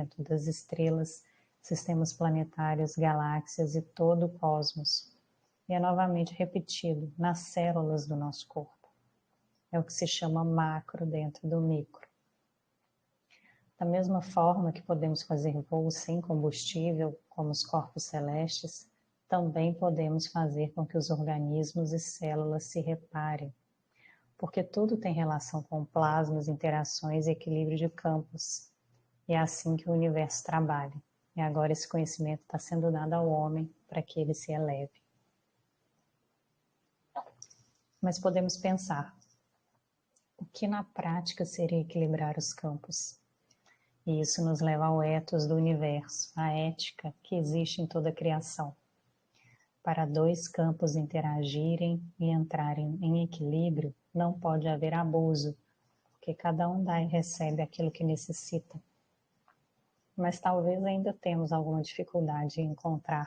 conhecimento das estrelas, sistemas planetários, galáxias e todo o cosmos. E é novamente repetido nas células do nosso corpo. É o que se chama macro dentro do micro. Da mesma forma que podemos fazer voos sem combustível, como os corpos celestes, também podemos fazer com que os organismos e células se reparem, porque tudo tem relação com plasmas, interações e equilíbrio de campos. E é assim que o universo trabalha. E agora esse conhecimento está sendo dado ao homem para que ele se eleve. Mas podemos pensar, o que na prática seria equilibrar os campos? E isso nos leva ao ethos do universo, a ética que existe em toda a criação. Para dois campos interagirem e entrarem em equilíbrio, não pode haver abuso, porque cada um dá e recebe aquilo que necessita. Mas talvez ainda temos alguma dificuldade em encontrar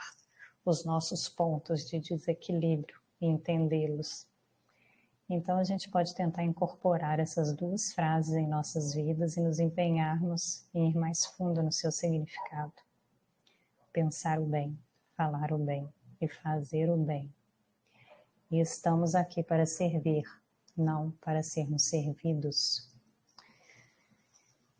os nossos pontos de desequilíbrio e entendê-los. Então a gente pode tentar incorporar essas duas frases em nossas vidas e nos empenharmos em ir mais fundo no seu significado. Pensar o bem, falar o bem e fazer o bem. E estamos aqui para servir, não para sermos servidos.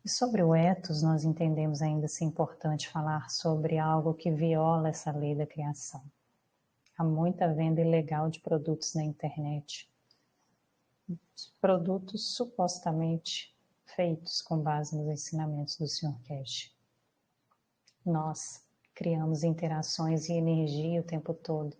E sobre o ethos, nós entendemos ainda ser importante falar sobre algo que viola essa lei da criação. Há muita venda ilegal de produtos na internet. Produtos supostamente feitos com base nos ensinamentos do Sr. Kesh. Nós criamos interações e energia o tempo todo.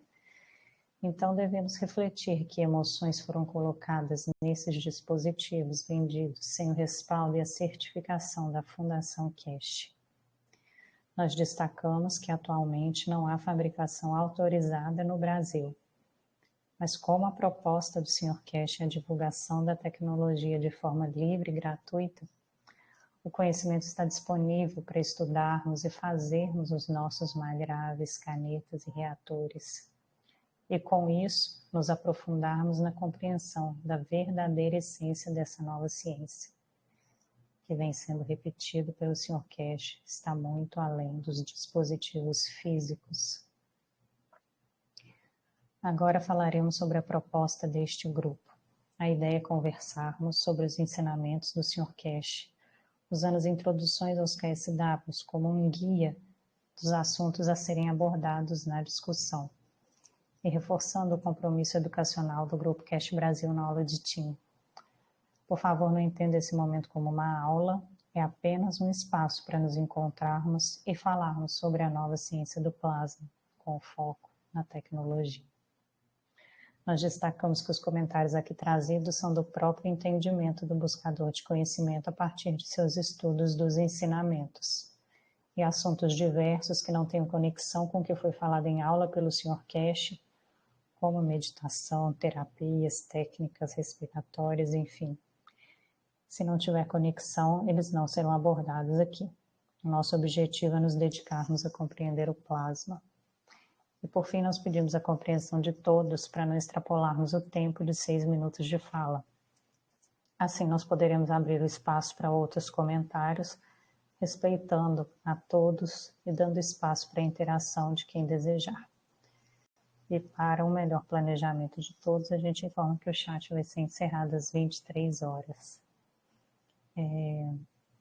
Então devemos refletir que emoções foram colocadas nesses dispositivos vendidos sem o respaldo e a certificação da Fundação Kesh. Nós destacamos que atualmente não há fabricação autorizada no Brasil. Mas como a proposta do Sr. Kesh é a divulgação da tecnologia de forma livre e gratuita, o conhecimento está disponível para estudarmos e fazermos os nossos mais graves canetas e reatores. E com isso, nos aprofundarmos na compreensão da verdadeira essência dessa nova ciência, que vem sendo repetido pelo Sr. Kesh, está muito além dos dispositivos físicos. Agora falaremos sobre a proposta deste grupo. A ideia é conversarmos sobre os ensinamentos do Sr. Kesh, usando as introduções aos KSWs como um guia dos assuntos a serem abordados na discussão, e reforçando o compromisso educacional do Grupo Kesh Brasil na aula de TIM. Por favor, não entenda esse momento como uma aula, é apenas um espaço para nos encontrarmos e falarmos sobre a nova ciência do plasma, com foco na tecnologia. Nós destacamos que os comentários aqui trazidos são do próprio entendimento do buscador de conhecimento a partir de seus estudos dos ensinamentos. E assuntos diversos que não tenham conexão com o que foi falado em aula pelo Sr. Kesh, como meditação, terapias, técnicas respiratórias, enfim. Se não tiver conexão, eles não serão abordados aqui. O nosso objetivo é nos dedicarmos a compreender o plasma. E por fim, nós pedimos a compreensão de todos para não extrapolarmos o tempo de 6 minutos de fala. Assim, nós poderemos abrir o espaço para outros comentários, respeitando a todos e dando espaço para a interação de quem desejar. E para um melhor planejamento de todos, a gente informa que o chat vai ser encerrado às 23 horas.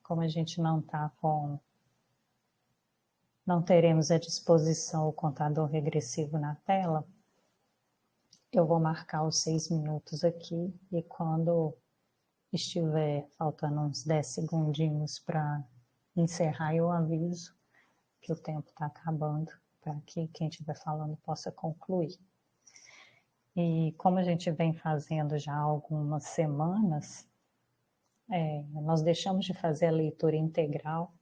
Como a gente não teremos à disposição o contador regressivo na tela, eu vou marcar os 6 minutos aqui e quando estiver faltando uns 10 segundinhos para encerrar, eu aviso que o tempo está acabando, para que quem estiver falando possa concluir. E como a gente vem fazendo já há algumas semanas, nós deixamos de fazer a leitura integral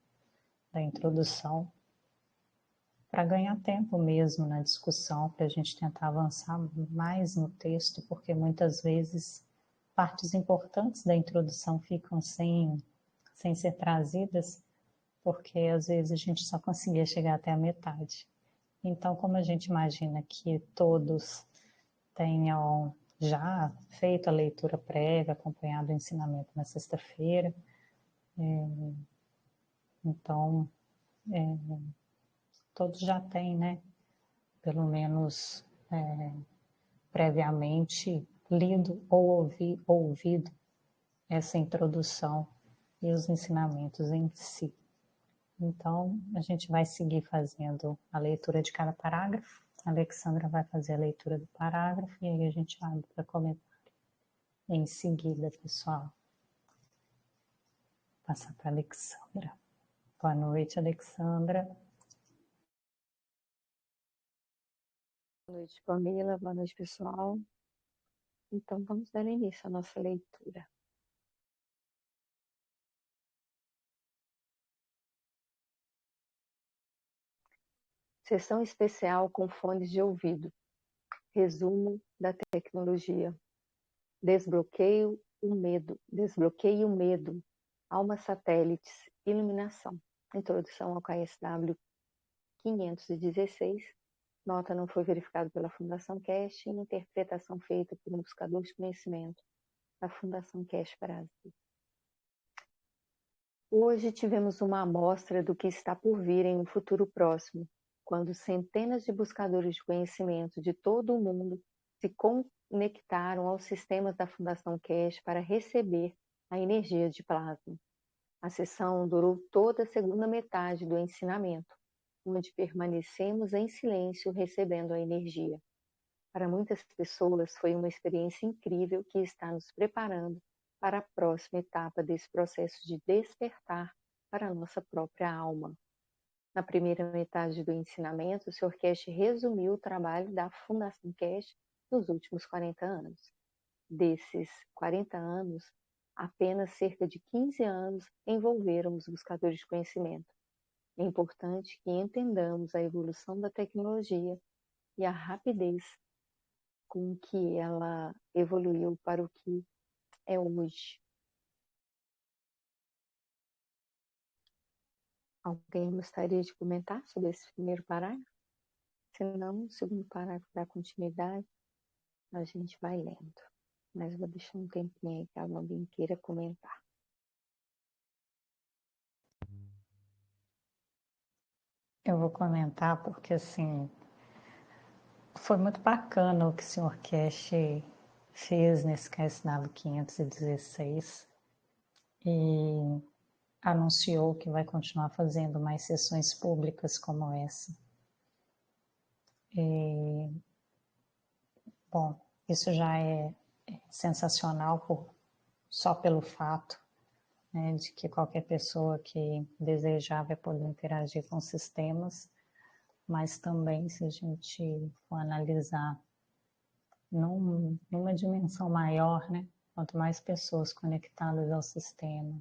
da introdução para ganhar tempo mesmo na discussão, para a gente tentar avançar mais no texto, porque muitas vezes partes importantes da introdução ficam sem ser trazidas, porque às vezes a gente só conseguia chegar até a metade. Então, como a gente imagina que todos tenham já feito a leitura prévia, acompanhado o ensinamento na sexta-feira, então todos já têm, né? Pelo menos previamente lido ou ouvido essa introdução e os ensinamentos em si. Então, a gente vai seguir fazendo a leitura de cada parágrafo. A Alexandra vai fazer a leitura do parágrafo e aí a gente abre para comentário em seguida, pessoal. Vou passar para a Alexandra. Boa noite, Alexandra. Boa noite, Pamela. Boa noite, pessoal. Então, vamos dar início à nossa leitura. Sessão especial com fones de ouvido. Resumo da tecnologia. Desbloqueio o medo. Desbloqueio o medo. Almas satélites. Iluminação. Introdução ao KSW 516. Nota não foi verificado pela Fundação Cash. Interpretação feita por um buscador de conhecimento da Fundação Cash Brasil. Hoje tivemos uma amostra do que está por vir em um futuro próximo, quando centenas de buscadores de conhecimento de todo o mundo se conectaram aos sistemas da Fundação Cash para receber a energia de plasma. A sessão durou toda a segunda metade do ensinamento, onde permanecemos em silêncio recebendo a energia. Para muitas pessoas foi uma experiência incrível que está nos preparando para a próxima etapa desse processo de despertar para a nossa própria alma. Na primeira metade do ensinamento, o Sr. Cash resumiu o trabalho da Fundação Cash nos últimos 40 anos. Desses 40 anos, apenas cerca de 15 anos envolveram os buscadores de conhecimento. É importante que entendamos a evolução da tecnologia e a rapidez com que ela evoluiu para o que é hoje. Alguém gostaria de comentar sobre esse primeiro parágrafo? Se não, o segundo parágrafo dá continuidade, a gente vai lendo. Mas vou deixar um tempinho aí caso alguém queira comentar. Eu vou comentar porque, assim, foi muito bacana o que o Sr. Cash fez nesse KSW 516 e anunciou que vai continuar fazendo mais sessões públicas como essa. E, bom, isso já é sensacional só pelo fato, né, de que qualquer pessoa que desejar vai poder interagir com sistemas, mas também se a gente for analisar numa dimensão maior, né, quanto mais pessoas conectadas ao sistema,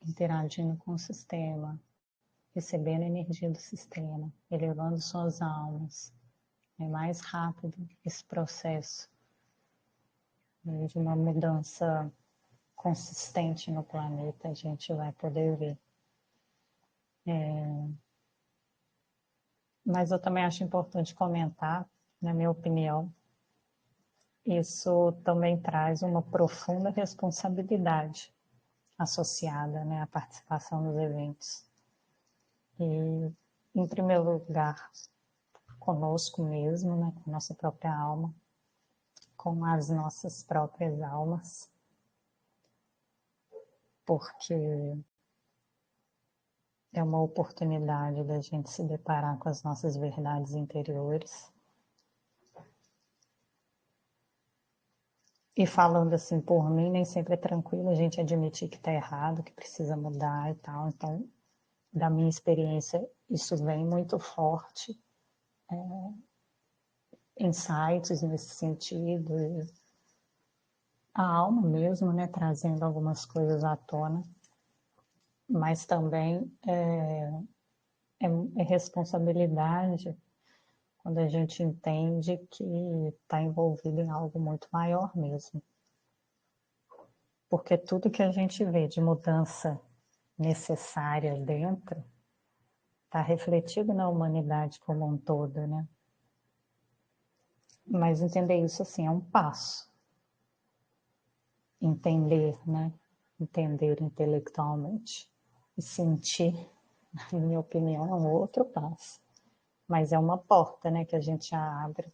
interagindo com o sistema, recebendo energia do sistema, elevando suas almas, é mais rápido esse processo, né, de uma mudança consistente no planeta, a gente vai poder ver. Mas eu também acho importante comentar, na minha opinião, isso também traz uma profunda responsabilidade associada, né, à participação nos eventos. E, em primeiro lugar, conosco mesmo, né, com nossa própria alma, com as nossas próprias almas, porque é uma oportunidade da gente se deparar com as nossas verdades interiores. E falando assim por mim, nem sempre é tranquilo a gente admitir que está errado, que precisa mudar e tal. Então, da minha experiência, isso vem muito forte, insights nesse sentido, a alma mesmo, né, trazendo algumas coisas à tona, mas também é responsabilidade quando a gente entende que está envolvido em algo muito maior mesmo. Porque tudo que a gente vê de mudança necessária dentro está refletido na humanidade como um todo, né? Mas entender isso assim é um passo. Entender, né? Entender intelectualmente. e sentir, na minha opinião, é um outro passo. Mas é uma porta, né, que a gente abre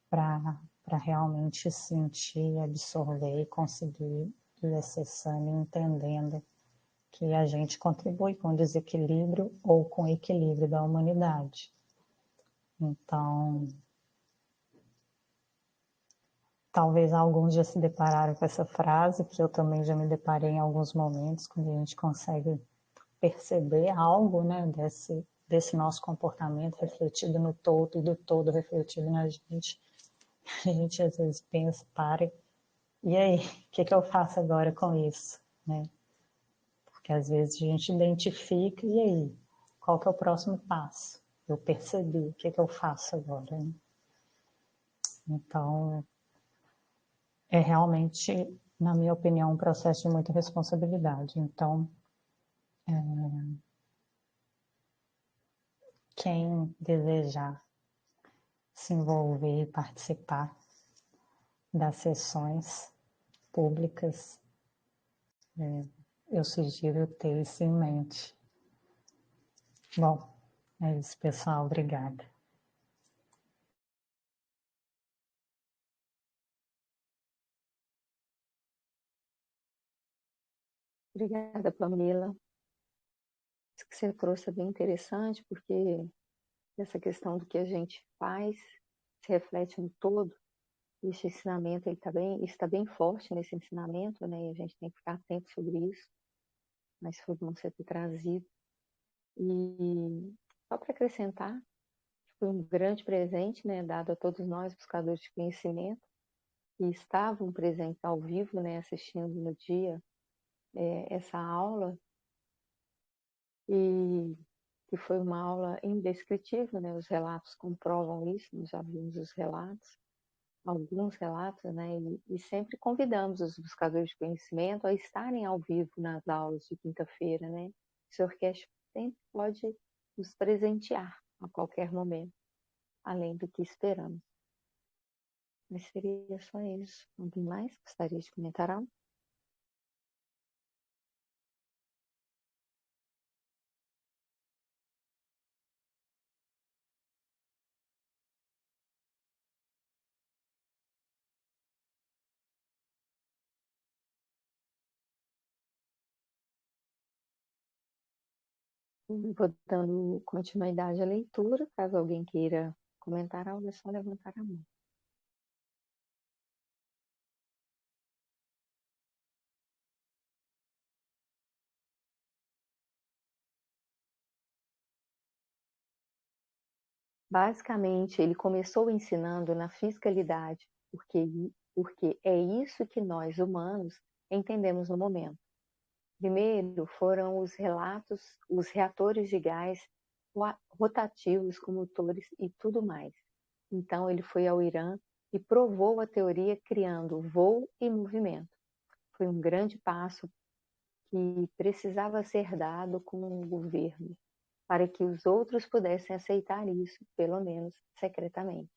para realmente sentir, absorver e conseguir ir acessando e entendendo que a gente contribui com o desequilíbrio ou com o equilíbrio da humanidade. Então, talvez alguns já se depararam com essa frase, que eu também já me deparei em alguns momentos, quando a gente consegue perceber algo, né, desse nosso comportamento refletido no todo e do todo refletido na gente. A gente às vezes pensa, para, e aí, o que eu faço agora com isso? Né? Porque às vezes a gente identifica, e aí, qual que é o próximo passo? Eu percebi, o que eu faço agora? Né? Então, é realmente, na minha opinião, um processo de muita responsabilidade. Então, quem desejar se envolver e participar das sessões públicas, eu sugiro ter isso em mente. Bom, é isso, pessoal. Obrigada. Obrigada, Pamela. Isso que você trouxe é bem interessante, porque essa questão do que a gente faz se reflete no todo. Esse ensinamento está bem forte nesse ensinamento, né? E a gente tem que ficar atento sobre isso. Mas foi bom você ter trazido. E só para acrescentar, foi um grande presente, né, dado a todos nós, buscadores de conhecimento, que estavam presentes ao vivo, né, assistindo no dia essa aula, e que foi uma aula indescritível, né, os relatos comprovam isso, nós já vimos os relatos, alguns relatos, né, e sempre convidamos os buscadores de conhecimento a estarem ao vivo nas aulas de quinta-feira, né, o Sr. Cash sempre pode nos presentear a qualquer momento, além do que esperamos. Mas seria só isso. Alguém mais gostaria de comentar algo? Vou dando continuidade à leitura. Caso alguém queira comentar algo, é só levantar a mão. Basicamente, ele começou ensinando na fiscalidade, porque é isso que nós, humanos, entendemos no momento. Primeiro foram os relatos, os reatores de gás rotativos com motores e tudo mais. Então, ele foi ao Irã e provou a teoria criando voo e movimento. Foi um grande passo que precisava ser dado com o governo, para que os outros pudessem aceitar isso, pelo menos secretamente.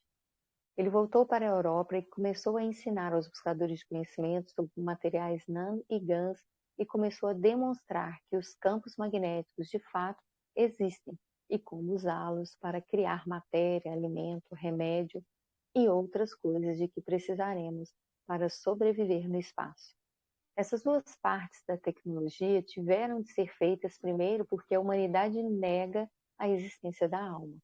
Ele voltou para a Europa e começou a ensinar aos buscadores de conhecimento sobre materiais nano e GANs e começou a demonstrar que os campos magnéticos de fato existem e como usá-los para criar matéria, alimento, remédio e outras coisas de que precisaremos para sobreviver no espaço. Essas duas partes da tecnologia tiveram de ser feitas primeiro porque a humanidade nega a existência da alma.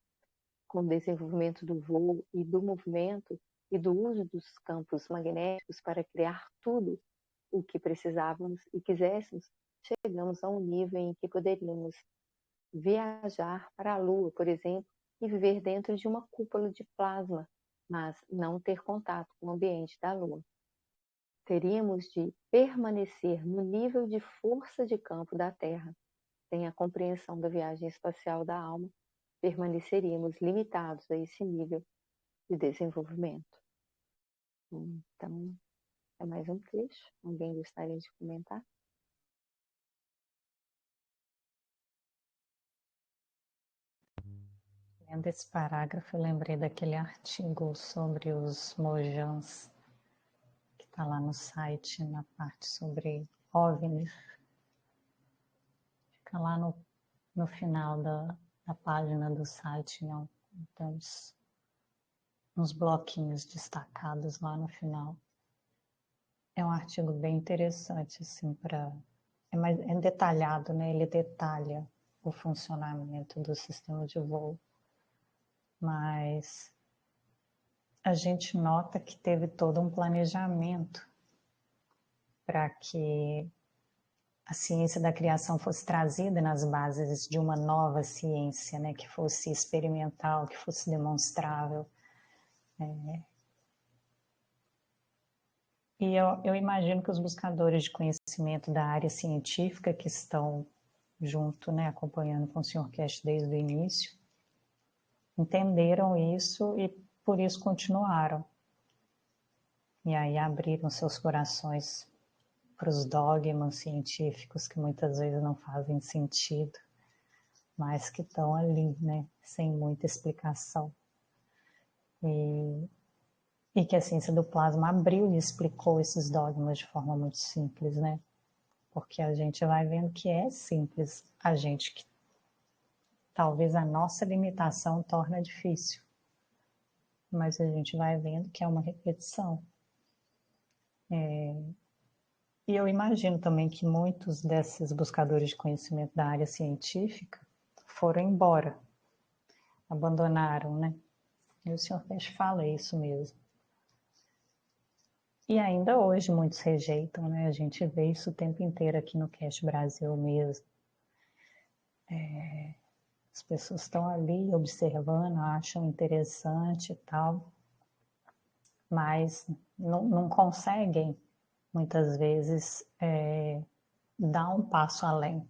Com o desenvolvimento do voo e do movimento e do uso dos campos magnéticos para criar tudo o que precisávamos e quiséssemos, chegamos a um nível em que poderíamos viajar para a Lua, por exemplo, e viver dentro de uma cúpula de plasma, mas não ter contato com o ambiente da Lua. Teríamos de permanecer no nível de força de campo da Terra. Sem a compreensão da viagem espacial da alma, permaneceríamos limitados a esse nível de desenvolvimento. Então, é mais um trecho. Alguém gostaria de comentar? Lendo esse parágrafo, eu lembrei daquele artigo sobre os Mojans, que está lá no site, na parte sobre OVNI. Está lá no final da página do site, não? Tem uns bloquinhos destacados lá no final. É um artigo bem interessante, assim, é detalhado, né? Ele detalha o funcionamento do sistema de voo. Mas a gente nota que teve todo um planejamento para que a ciência da criação fosse trazida nas bases de uma nova ciência, né? Que fosse experimental, que fosse demonstrável. E eu imagino que os buscadores de conhecimento da área científica que estão junto, né, acompanhando com o Sr. Kesh desde o início, entenderam isso e por isso continuaram. E aí abriram seus corações para os dogmas científicos que muitas vezes não fazem sentido, mas que estão ali, né, sem muita explicação. E que a ciência do plasma abriu e explicou esses dogmas de forma muito simples, né? Porque a gente vai vendo que é simples, a gente que talvez a nossa limitação torna difícil, mas a gente vai vendo que é uma repetição. E eu imagino também que muitos desses buscadores de conhecimento da área científica foram embora, abandonaram, né? E o Sr. Kesh fala isso mesmo. E ainda hoje muitos rejeitam, né? A gente vê isso o tempo inteiro aqui no Kesh Brasil mesmo. As pessoas estão ali observando, acham interessante e tal, mas não conseguem, muitas vezes, dar um passo além.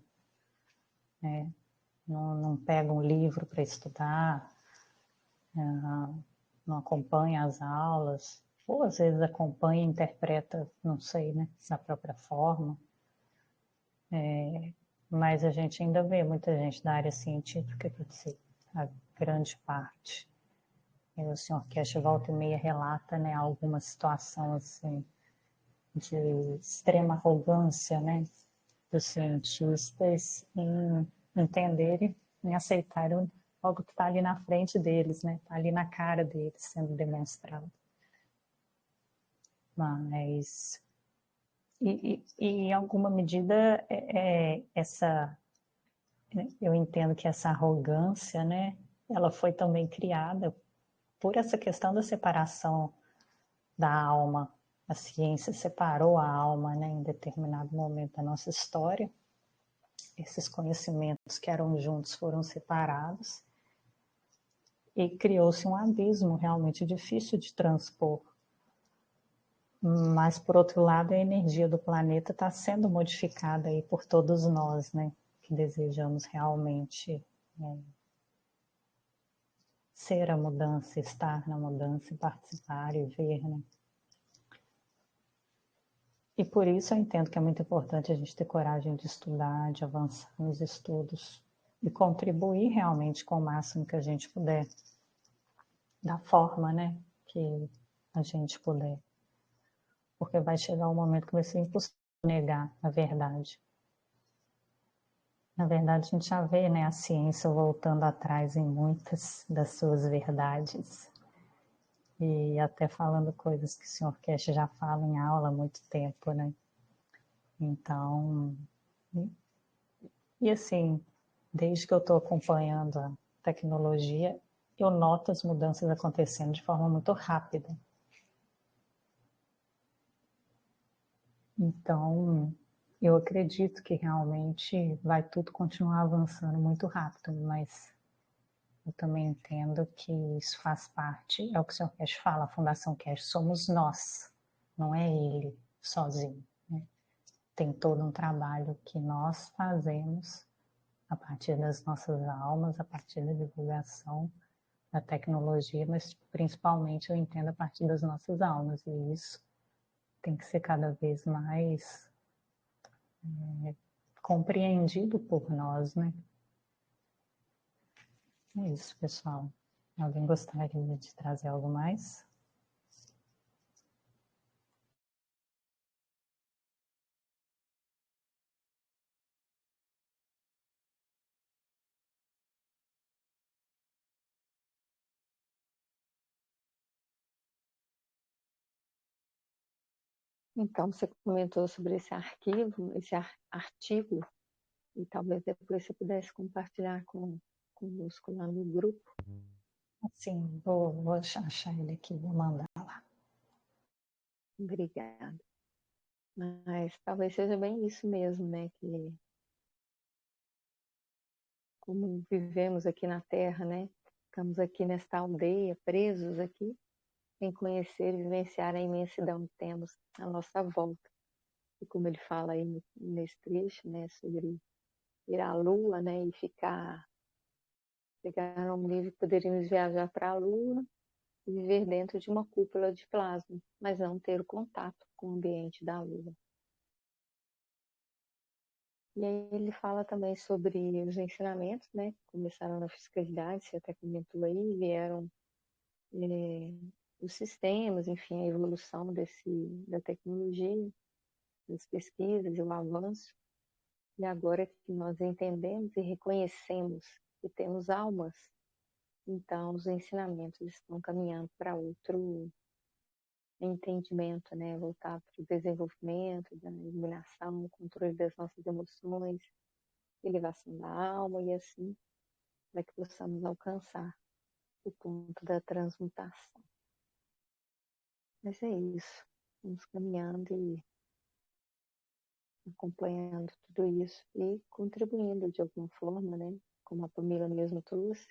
Né? Não pegam um livro para estudar, não acompanha as aulas, ou às vezes acompanha e interpreta, não sei, né, da própria forma. Mas a gente ainda vê muita gente da área científica, quer dizer, a grande parte. E o Sr. Kesh volta e meia relata, né, alguma situação assim, de extrema arrogância, né, dos cientistas em entenderem, em aceitarem algo que está ali na frente deles, né, está ali na cara deles sendo demonstrado. Mas, e em alguma medida, eu entendo que essa arrogância, né, ela foi também criada por essa questão da separação da alma. A ciência separou a alma, né, em determinado momento da nossa história. Esses conhecimentos que eram juntos foram separados e criou-se um abismo realmente difícil de transpor. Mas, por outro lado, a energia do planeta está sendo modificada aí por todos nós, né, que desejamos realmente ser a mudança, estar na mudança, participar e ver, né? E por isso eu entendo que é muito importante a gente ter coragem de estudar, de avançar nos estudos e contribuir realmente com o máximo que a gente puder, da forma, né, que a gente puder. Porque vai chegar um momento que vai ser impossível negar a verdade. Na verdade, a gente já vê, né, a ciência voltando atrás em muitas das suas verdades. E até falando coisas que o Sr. Kesh já fala em aula há muito tempo, né? Então, e assim, desde que eu estou acompanhando a tecnologia, eu noto as mudanças acontecendo de forma muito rápida. Então, eu acredito que realmente vai tudo continuar avançando muito rápido, mas eu também entendo que isso faz parte, é o que o Sr. Kesh fala, a Fundação Kesh, somos nós, não é ele sozinho. Né? Tem todo um trabalho que nós fazemos a partir das nossas almas, a partir da divulgação da tecnologia, mas principalmente eu entendo a partir das nossas almas, e isso tem que ser cada vez mais compreendido por nós, né? É isso, pessoal. Alguém gostaria de trazer algo mais? Então, você comentou sobre esse arquivo, esse artigo, e talvez depois você pudesse compartilhar conosco lá no grupo. Sim, vou achar ele aqui, vou mandar lá. Obrigada. Mas talvez seja bem isso mesmo, né? Que como vivemos aqui na Terra, né? Estamos aqui nesta aldeia, presos aqui, sem conhecer e vivenciar a imensidão que temos à nossa volta. E como ele fala aí nesse trecho, né? Sobre ir à Lua, né? E pegar um livro, poderíamos viajar para a Lua e viver dentro de uma cúpula de plasma, mas não ter o contato com o ambiente da Lua. E aí ele fala também sobre os ensinamentos, né? Começaram na fiscalidade, você até comentou aí, vieram os sistemas, enfim, a evolução da tecnologia, das pesquisas e o avanço. E agora que nós entendemos e reconhecemos que temos almas, então os ensinamentos estão caminhando para outro entendimento, né? Voltar para o desenvolvimento da iluminação, controle das nossas emoções, elevação da alma e assim, para que possamos alcançar o ponto da transmutação. Mas é isso. Vamos caminhando e acompanhando tudo isso e contribuindo de alguma forma, né? Como a Pamela mesmo trouxe,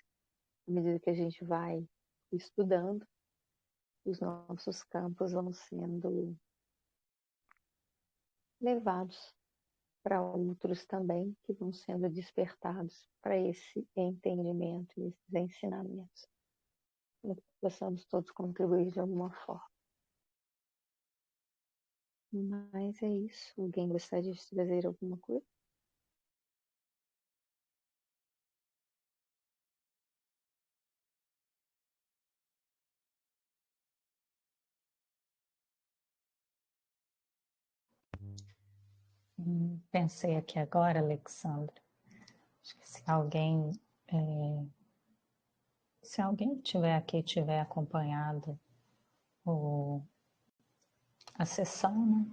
à medida que a gente vai estudando, os nossos campos vão sendo levados para outros também, que vão sendo despertados para esse entendimento e esses ensinamentos, para que possamos todos contribuir de alguma forma. Mas é isso. Alguém gostaria de trazer alguma coisa? Pensei aqui agora, Alexandra, acho que se alguém tiver aqui, tiver acompanhado a sessão, né?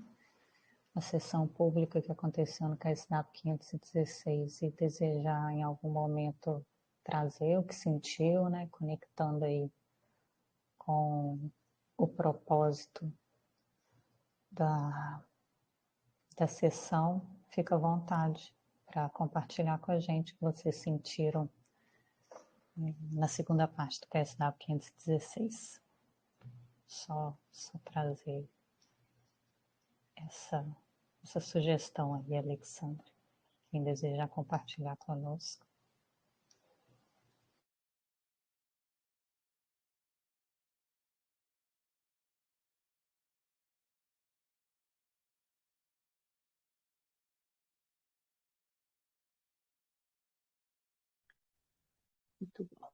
A sessão pública que aconteceu no CAISDAP 516 e desejar em algum momento trazer o que sentiu, né? Conectando aí com o propósito da sessão, fica à vontade para compartilhar com a gente o que vocês sentiram na segunda parte do PSW 516. Só trazer essa sugestão aí, Alexandre. Quem desejar compartilhar conosco. Muito bom.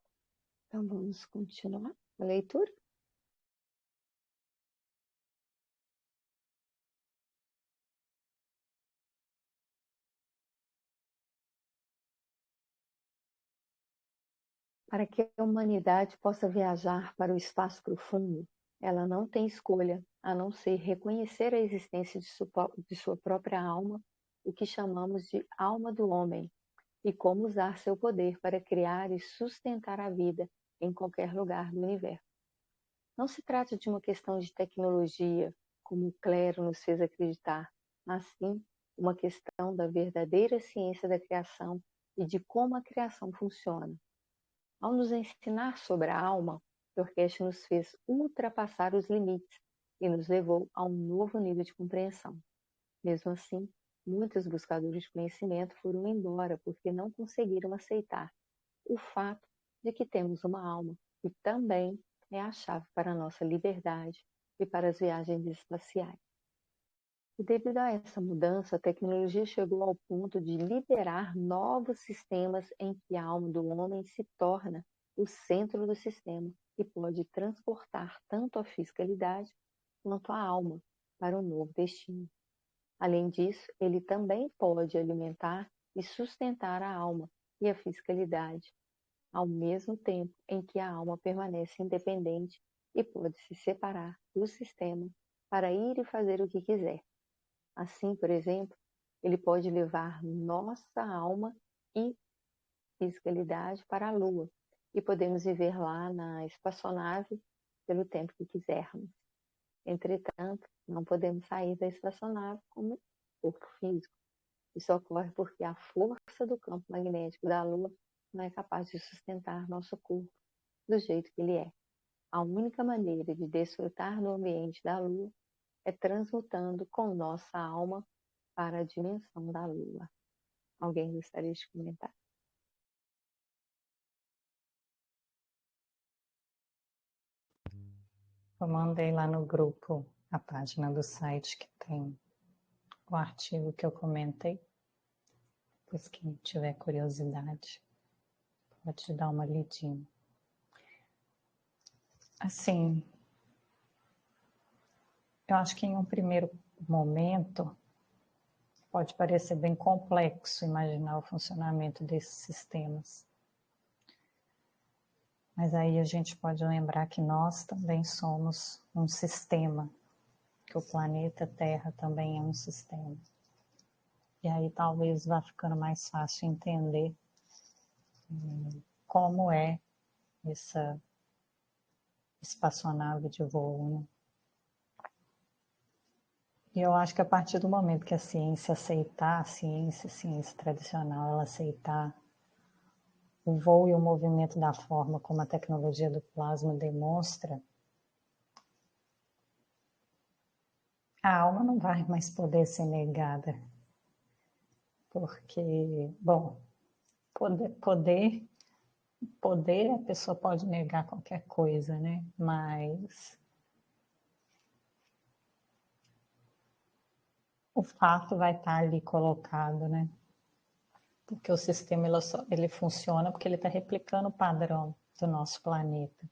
Então vamos continuar a leitura. Para que a humanidade possa viajar para o espaço profundo, ela não tem escolha a não ser reconhecer a existência de sua própria alma, o que chamamos de alma do homem, e como usar seu poder para criar e sustentar a vida em qualquer lugar do universo. Não se trata de uma questão de tecnologia, como o clero nos fez acreditar, mas sim uma questão da verdadeira ciência da criação e de como a criação funciona. Ao nos ensinar sobre a alma, Yorkesh nos fez ultrapassar os limites e nos levou a um novo nível de compreensão. Mesmo assim, muitos buscadores de conhecimento foram embora porque não conseguiram aceitar o fato de que temos uma alma e também é a chave para a nossa liberdade e para as viagens espaciais. E devido a essa mudança, a tecnologia chegou ao ponto de liberar novos sistemas em que a alma do homem se torna o centro do sistema e pode transportar tanto a fisicalidade quanto a alma para um novo destino. Além disso, ele também pode alimentar e sustentar a alma e a fisicalidade, ao mesmo tempo em que a alma permanece independente e pode se separar do sistema para ir e fazer o que quiser. Assim, por exemplo, ele pode levar nossa alma e fisicalidade para a Lua, e podemos viver lá na espaçonave pelo tempo que quisermos. Entretanto, não podemos sair da espaçonave como corpo físico. Isso ocorre porque a força do campo magnético da Lua não é capaz de sustentar nosso corpo do jeito que ele é. A única maneira de desfrutar do ambiente da Lua é transmutando com nossa alma para a dimensão da Lua. Alguém gostaria de comentar? Eu mandei lá no grupo a página do site que tem o artigo que eu comentei. Pois quem tiver curiosidade pode dar uma lidinha. Assim, eu acho que em um primeiro momento pode parecer bem complexo imaginar o funcionamento desses sistemas. Mas aí a gente pode lembrar que nós também somos um sistema, que o planeta Terra também é um sistema. E aí talvez vá ficando mais fácil entender como é essa espaçonave de voo, né? E eu acho que a partir do momento que a ciência aceitar, a ciência tradicional, ela aceitar o voo e o movimento da forma como a tecnologia do plasma demonstra, a alma não vai mais poder ser negada. Porque, bom, poder a pessoa pode negar qualquer coisa, né? Mas o fato vai estar ali colocado, né? Porque o sistema ele funciona porque ele está replicando o padrão do nosso planeta.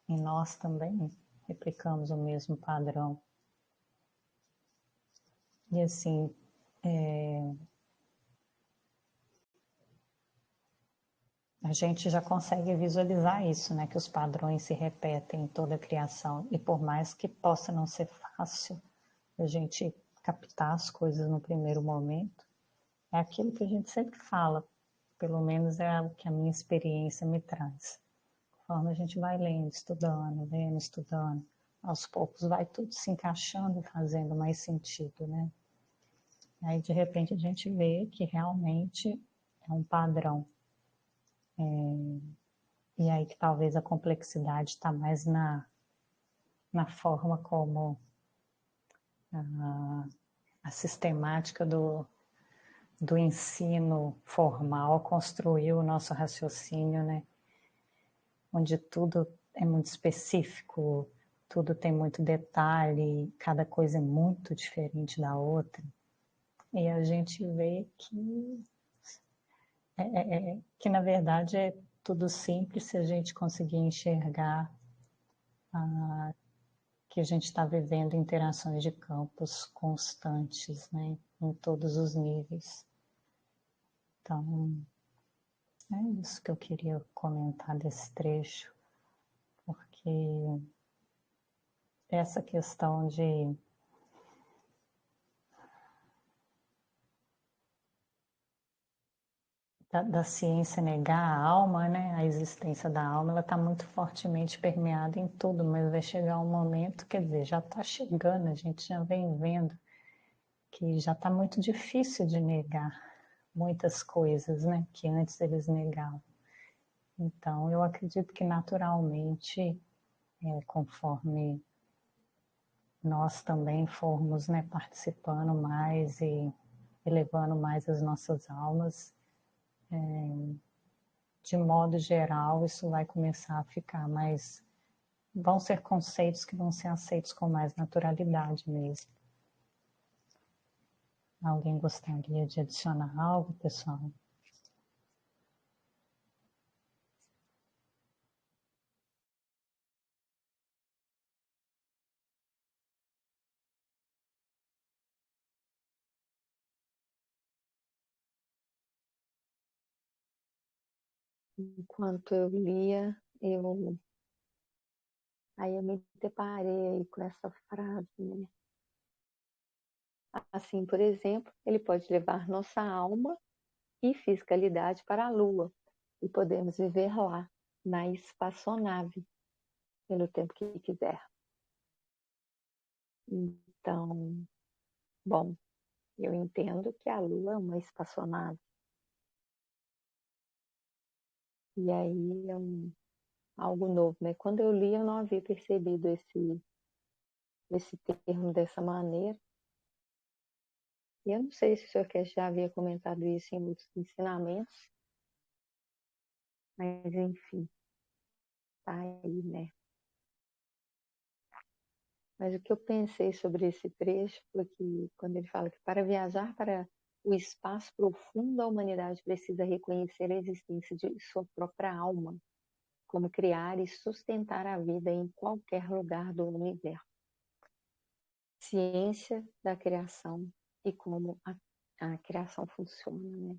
E nós também replicamos o mesmo padrão. E assim, a gente já consegue visualizar isso, né? Que os padrões se repetem em toda a criação. E por mais que possa não ser fácil a gente captar as coisas no primeiro momento, é aquilo que a gente sempre fala, pelo menos é o que a minha experiência me traz. Conforme a gente vai lendo, estudando, aos poucos vai tudo se encaixando e fazendo mais sentido, né? Aí de repente a gente vê que realmente é um padrão. E aí que talvez a complexidade está mais na forma como a sistemática do ensino formal construiu o nosso raciocínio, né? Onde tudo é muito específico, tudo tem muito detalhe, cada coisa é muito diferente da outra. E a gente vê que na verdade é tudo simples se a gente conseguir enxergar que a gente está vivendo interações de campos constantes, né, em todos os níveis. Então, é isso que eu queria comentar desse trecho, porque essa questão da ciência negar a alma, né, a existência da alma, ela está muito fortemente permeada em tudo, mas vai chegar um momento, quer dizer, já está chegando, a gente já vem vendo que já está muito difícil de negar muitas coisas, né, que antes eles negavam. Então, eu acredito que naturalmente, conforme nós também formos, né, participando mais e elevando mais as nossas almas, de modo geral, isso vai começar a ficar mais. Vão ser conceitos que vão ser aceitos com mais naturalidade mesmo. Alguém gostaria de adicionar algo, pessoal? Enquanto eu lia, eu Aí eu me deparei aí com essa frase, né? Assim, por exemplo, ele pode levar nossa alma e fisicalidade para a Lua e podemos viver lá, na espaçonave, pelo tempo que quiser. Então, bom, eu entendo que a Lua é uma espaçonave. E aí é algo novo, né? Quando eu li, eu não havia percebido esse termo dessa maneira. E eu não sei se o Sr. Cash já havia comentado isso em outros ensinamentos, mas enfim, tá aí, né? Mas o que eu pensei sobre esse trecho foi que, quando ele fala que para viajar para o espaço profundo, a humanidade precisa reconhecer a existência de sua própria alma, como criar e sustentar a vida em qualquer lugar do universo. Ciência da criação e como a criação funciona, né?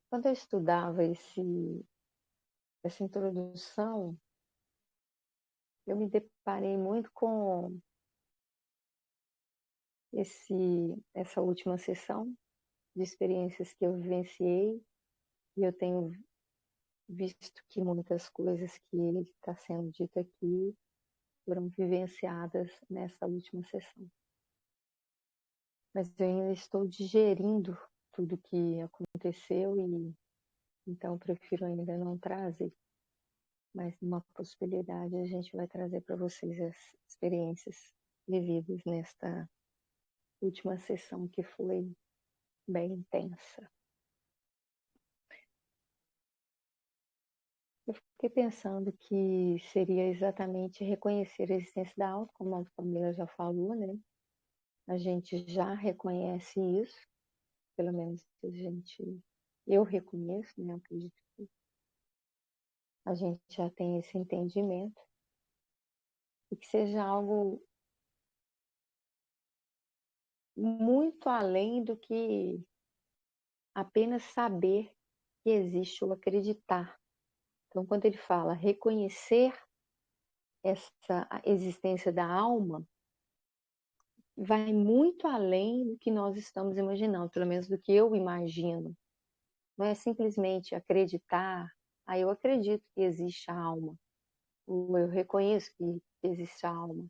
Quando eu estudava essa introdução, eu me deparei muito com essa última sessão de experiências que eu vivenciei, e eu tenho visto que muitas coisas que está sendo dito aqui foram vivenciadas nessa última sessão. Mas eu ainda estou digerindo tudo que aconteceu e então eu prefiro ainda não trazer. Mas numa possibilidade a gente vai trazer para vocês as experiências vividas nesta última sessão que foi bem intensa. Eu fiquei pensando que seria exatamente reconhecer a existência da alma, como a Camila já falou, né? A gente já reconhece isso, pelo menos eu reconheço, né? Eu acredito que a gente já tem esse entendimento e que seja algo muito além do que apenas saber que existe ou acreditar. Então, quando ele fala reconhecer essa existência da alma, vai muito além do que nós estamos imaginando, pelo menos do que eu imagino. Não é simplesmente acreditar, eu acredito que existe a alma, ou eu reconheço que existe a alma.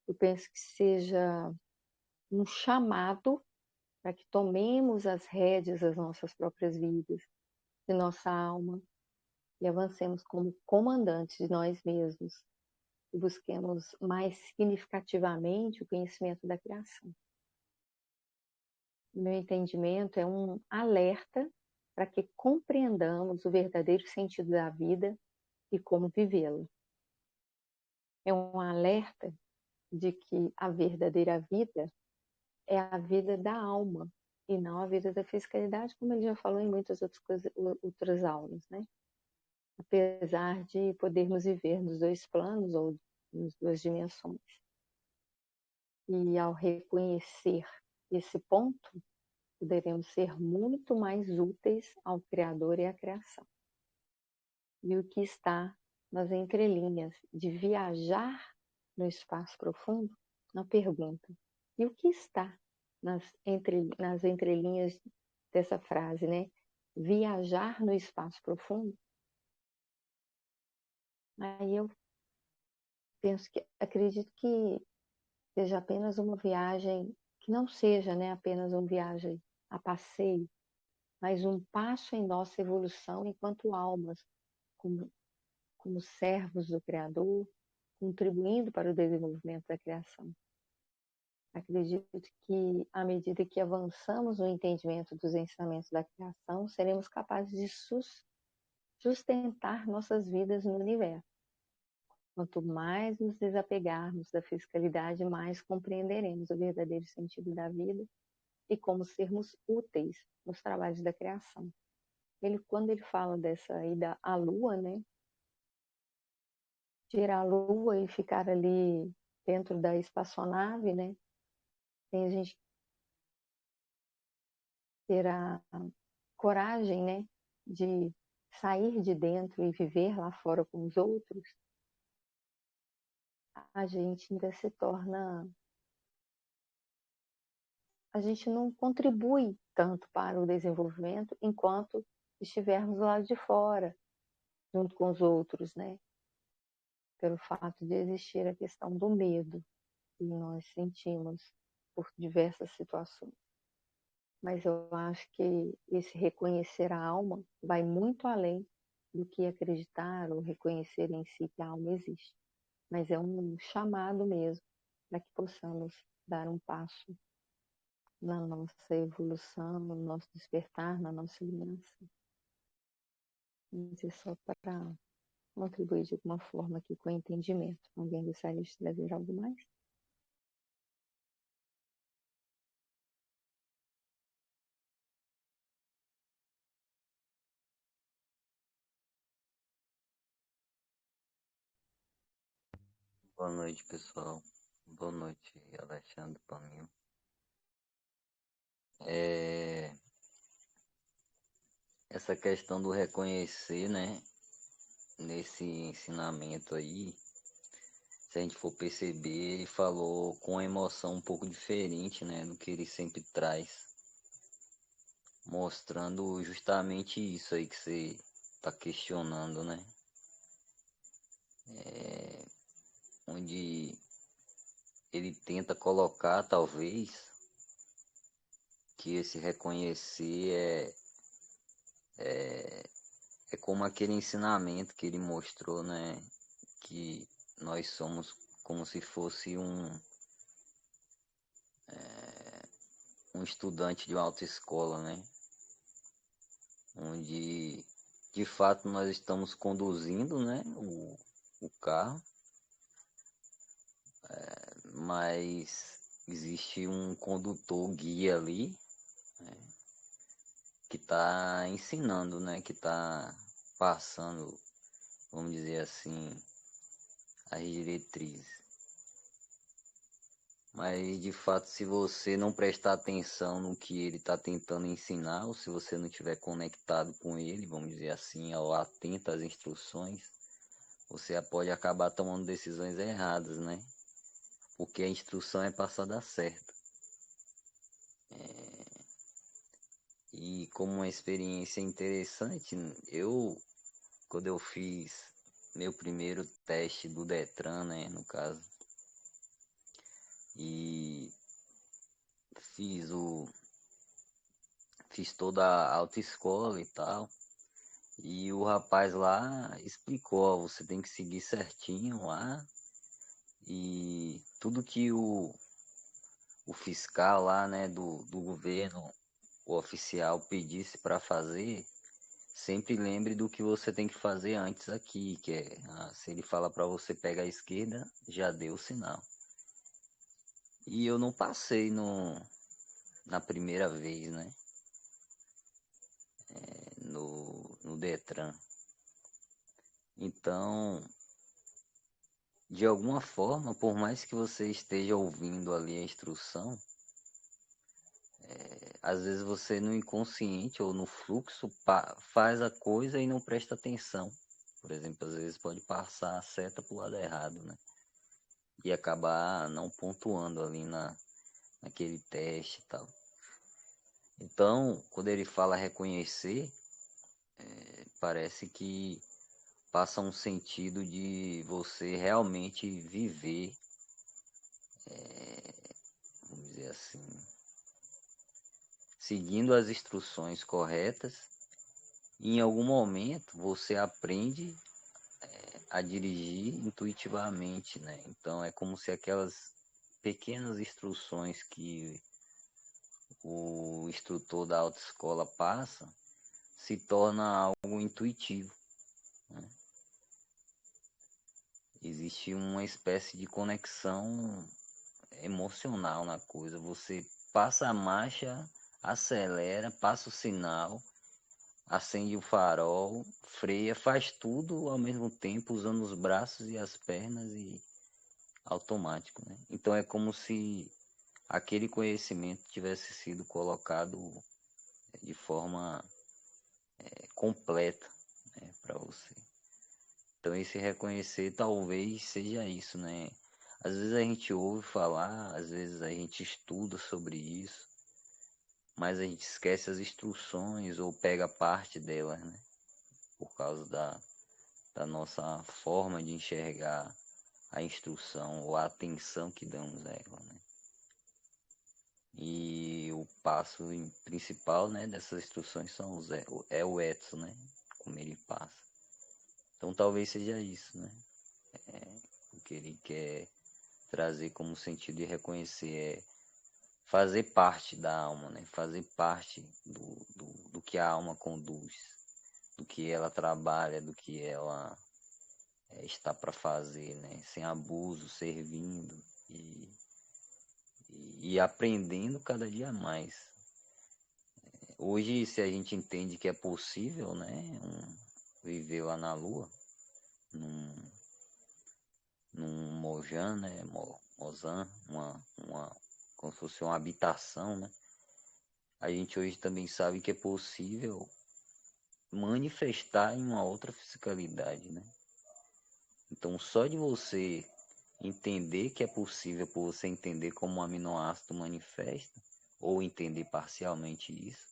Eu penso que seja um chamado para que tomemos as rédeas das nossas próprias vidas, de nossa alma, e avancemos como comandantes de nós mesmos, e busquemos mais significativamente o conhecimento da criação. O meu entendimento é um alerta para que compreendamos o verdadeiro sentido da vida e como vivê-la. É um alerta de que a verdadeira vida é a vida da alma e não a vida da fisicalidade, como ele já falou em muitas outras aulas, né? Apesar de podermos viver nos dois planos ou nas duas dimensões. E ao reconhecer esse ponto, poderemos ser muito mais úteis ao Criador e à criação. E o que está nas entrelinhas de viajar no espaço profundo, na pergunta. E o que está nas entrelinhas dessa frase, né? Viajar no espaço profundo. Aí eu acredito que seja apenas uma viagem, que não seja, né, apenas uma viagem a passeio, mas um passo em nossa evolução enquanto almas, como servos do Criador, contribuindo para o desenvolvimento da criação. Acredito que, à medida que avançamos no entendimento dos ensinamentos da criação, seremos capazes de sustentar nossas vidas no universo. Quanto mais nos desapegarmos da fisicalidade, mais compreenderemos o verdadeiro sentido da vida e como sermos úteis nos trabalhos da criação. Quando ele fala dessa ida à Lua, né? Tirar a Lua e ficar ali dentro da espaçonave, né? Tem a gente ter a coragem, né? De sair de dentro e viver lá fora com os outros, a gente ainda se torna, a gente não contribui tanto para o desenvolvimento enquanto estivermos lá de fora, junto com os outros, né? Pelo fato de existir a questão do medo que nós sentimos por diversas situações. Mas eu acho que esse reconhecer a alma vai muito além do que acreditar ou reconhecer em si que a alma existe. Mas é um chamado mesmo para que possamos dar um passo na nossa evolução, no nosso despertar, na nossa iluminação. Mas é só para contribuir de alguma forma aqui com o entendimento. Alguém gostaria de trazer algo mais? Boa noite, pessoal. Boa noite, Alexandre Paminho. Essa questão do reconhecer, né, nesse ensinamento aí, se a gente for perceber, ele falou com uma emoção um pouco diferente, né, do que ele sempre traz, mostrando justamente isso aí que você está questionando, né, onde ele tenta colocar, talvez, que esse reconhecer é como aquele ensinamento que ele mostrou, né? Que nós somos como se fosse um estudante de uma autoescola, né? Onde de fato nós estamos conduzindo, né? O carro, mas existe um condutor guia ali que está ensinando, né? Que está passando, vamos dizer assim, as diretrizes. Mas de fato, se você não prestar atenção no que ele está tentando ensinar, ou se você não estiver conectado com ele, vamos dizer assim, ou atento às instruções, você pode acabar tomando decisões erradas, né? Porque a instrução é para dar certo. E como uma experiência interessante, quando eu fiz meu primeiro teste do Detran, né, no caso, e fiz fiz toda a autoescola e tal. E o rapaz lá explicou, ó, você tem que seguir certinho lá. E tudo que o fiscal lá, né, do governo, o oficial pedisse para fazer, sempre lembre do que você tem que fazer antes aqui, que é, se ele fala para você pegar a esquerda, já deu o sinal. E eu não passei na primeira vez, né, no Detran. Então, de alguma forma, por mais que você esteja ouvindo ali a instrução, às vezes você no inconsciente ou no fluxo faz a coisa e não presta atenção. Por exemplo, às vezes pode passar a seta para o lado errado, né? E acabar não pontuando ali naquele teste e tal. Então, quando ele fala reconhecer, parece que passa um sentido de você realmente viver, vamos dizer assim, seguindo as instruções corretas. E em algum momento você aprende a dirigir intuitivamente, né? Então é como se aquelas pequenas instruções que o instrutor da autoescola passa se torna algo intuitivo, né? Existe uma espécie de conexão emocional na coisa. Você passa a marcha, acelera, passa o sinal, acende o farol, freia, faz tudo ao mesmo tempo usando os braços e as pernas e automático, né? Então é como se aquele conhecimento tivesse sido colocado de forma completa, né, para você. Então esse reconhecer talvez seja isso, né? Às vezes a gente ouve falar, às vezes a gente estuda sobre isso, mas a gente esquece as instruções ou pega parte delas, né? Por causa da nossa forma de enxergar a instrução ou a atenção que damos a ela, né? E o passo principal, né, dessas instruções é o ethos, né? Como ele passa. Então talvez seja isso, né? O que ele quer trazer como sentido de reconhecer é fazer parte da alma, né? Fazer parte do que a alma conduz, do que ela trabalha, do que ela está para fazer, né? Sem abuso, servindo e aprendendo cada dia mais. Hoje, se a gente entende que é possível, né? Viver lá na Lua, num, num Mojan, né? Mozan, como se fosse uma habitação, né? A gente hoje também sabe que é possível manifestar em uma outra fisicalidade, né? Então, só de você entender que é possível, por você entender como um aminoácido manifesta, ou entender parcialmente isso,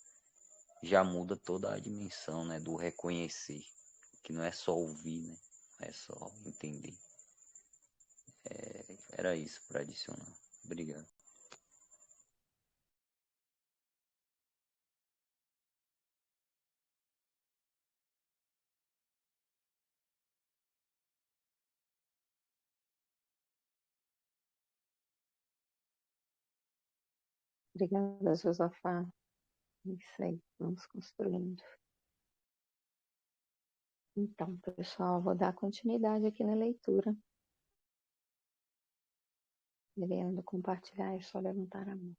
já muda toda a dimensão, né, do reconhecer, que não é só ouvir, né? Não é só entender. Era isso para adicionar. Obrigado. Obrigada, Josafá. Isso aí, vamos construindo. Então, pessoal, vou dar continuidade aqui na leitura. Querendo compartilhar, é só levantar a mão.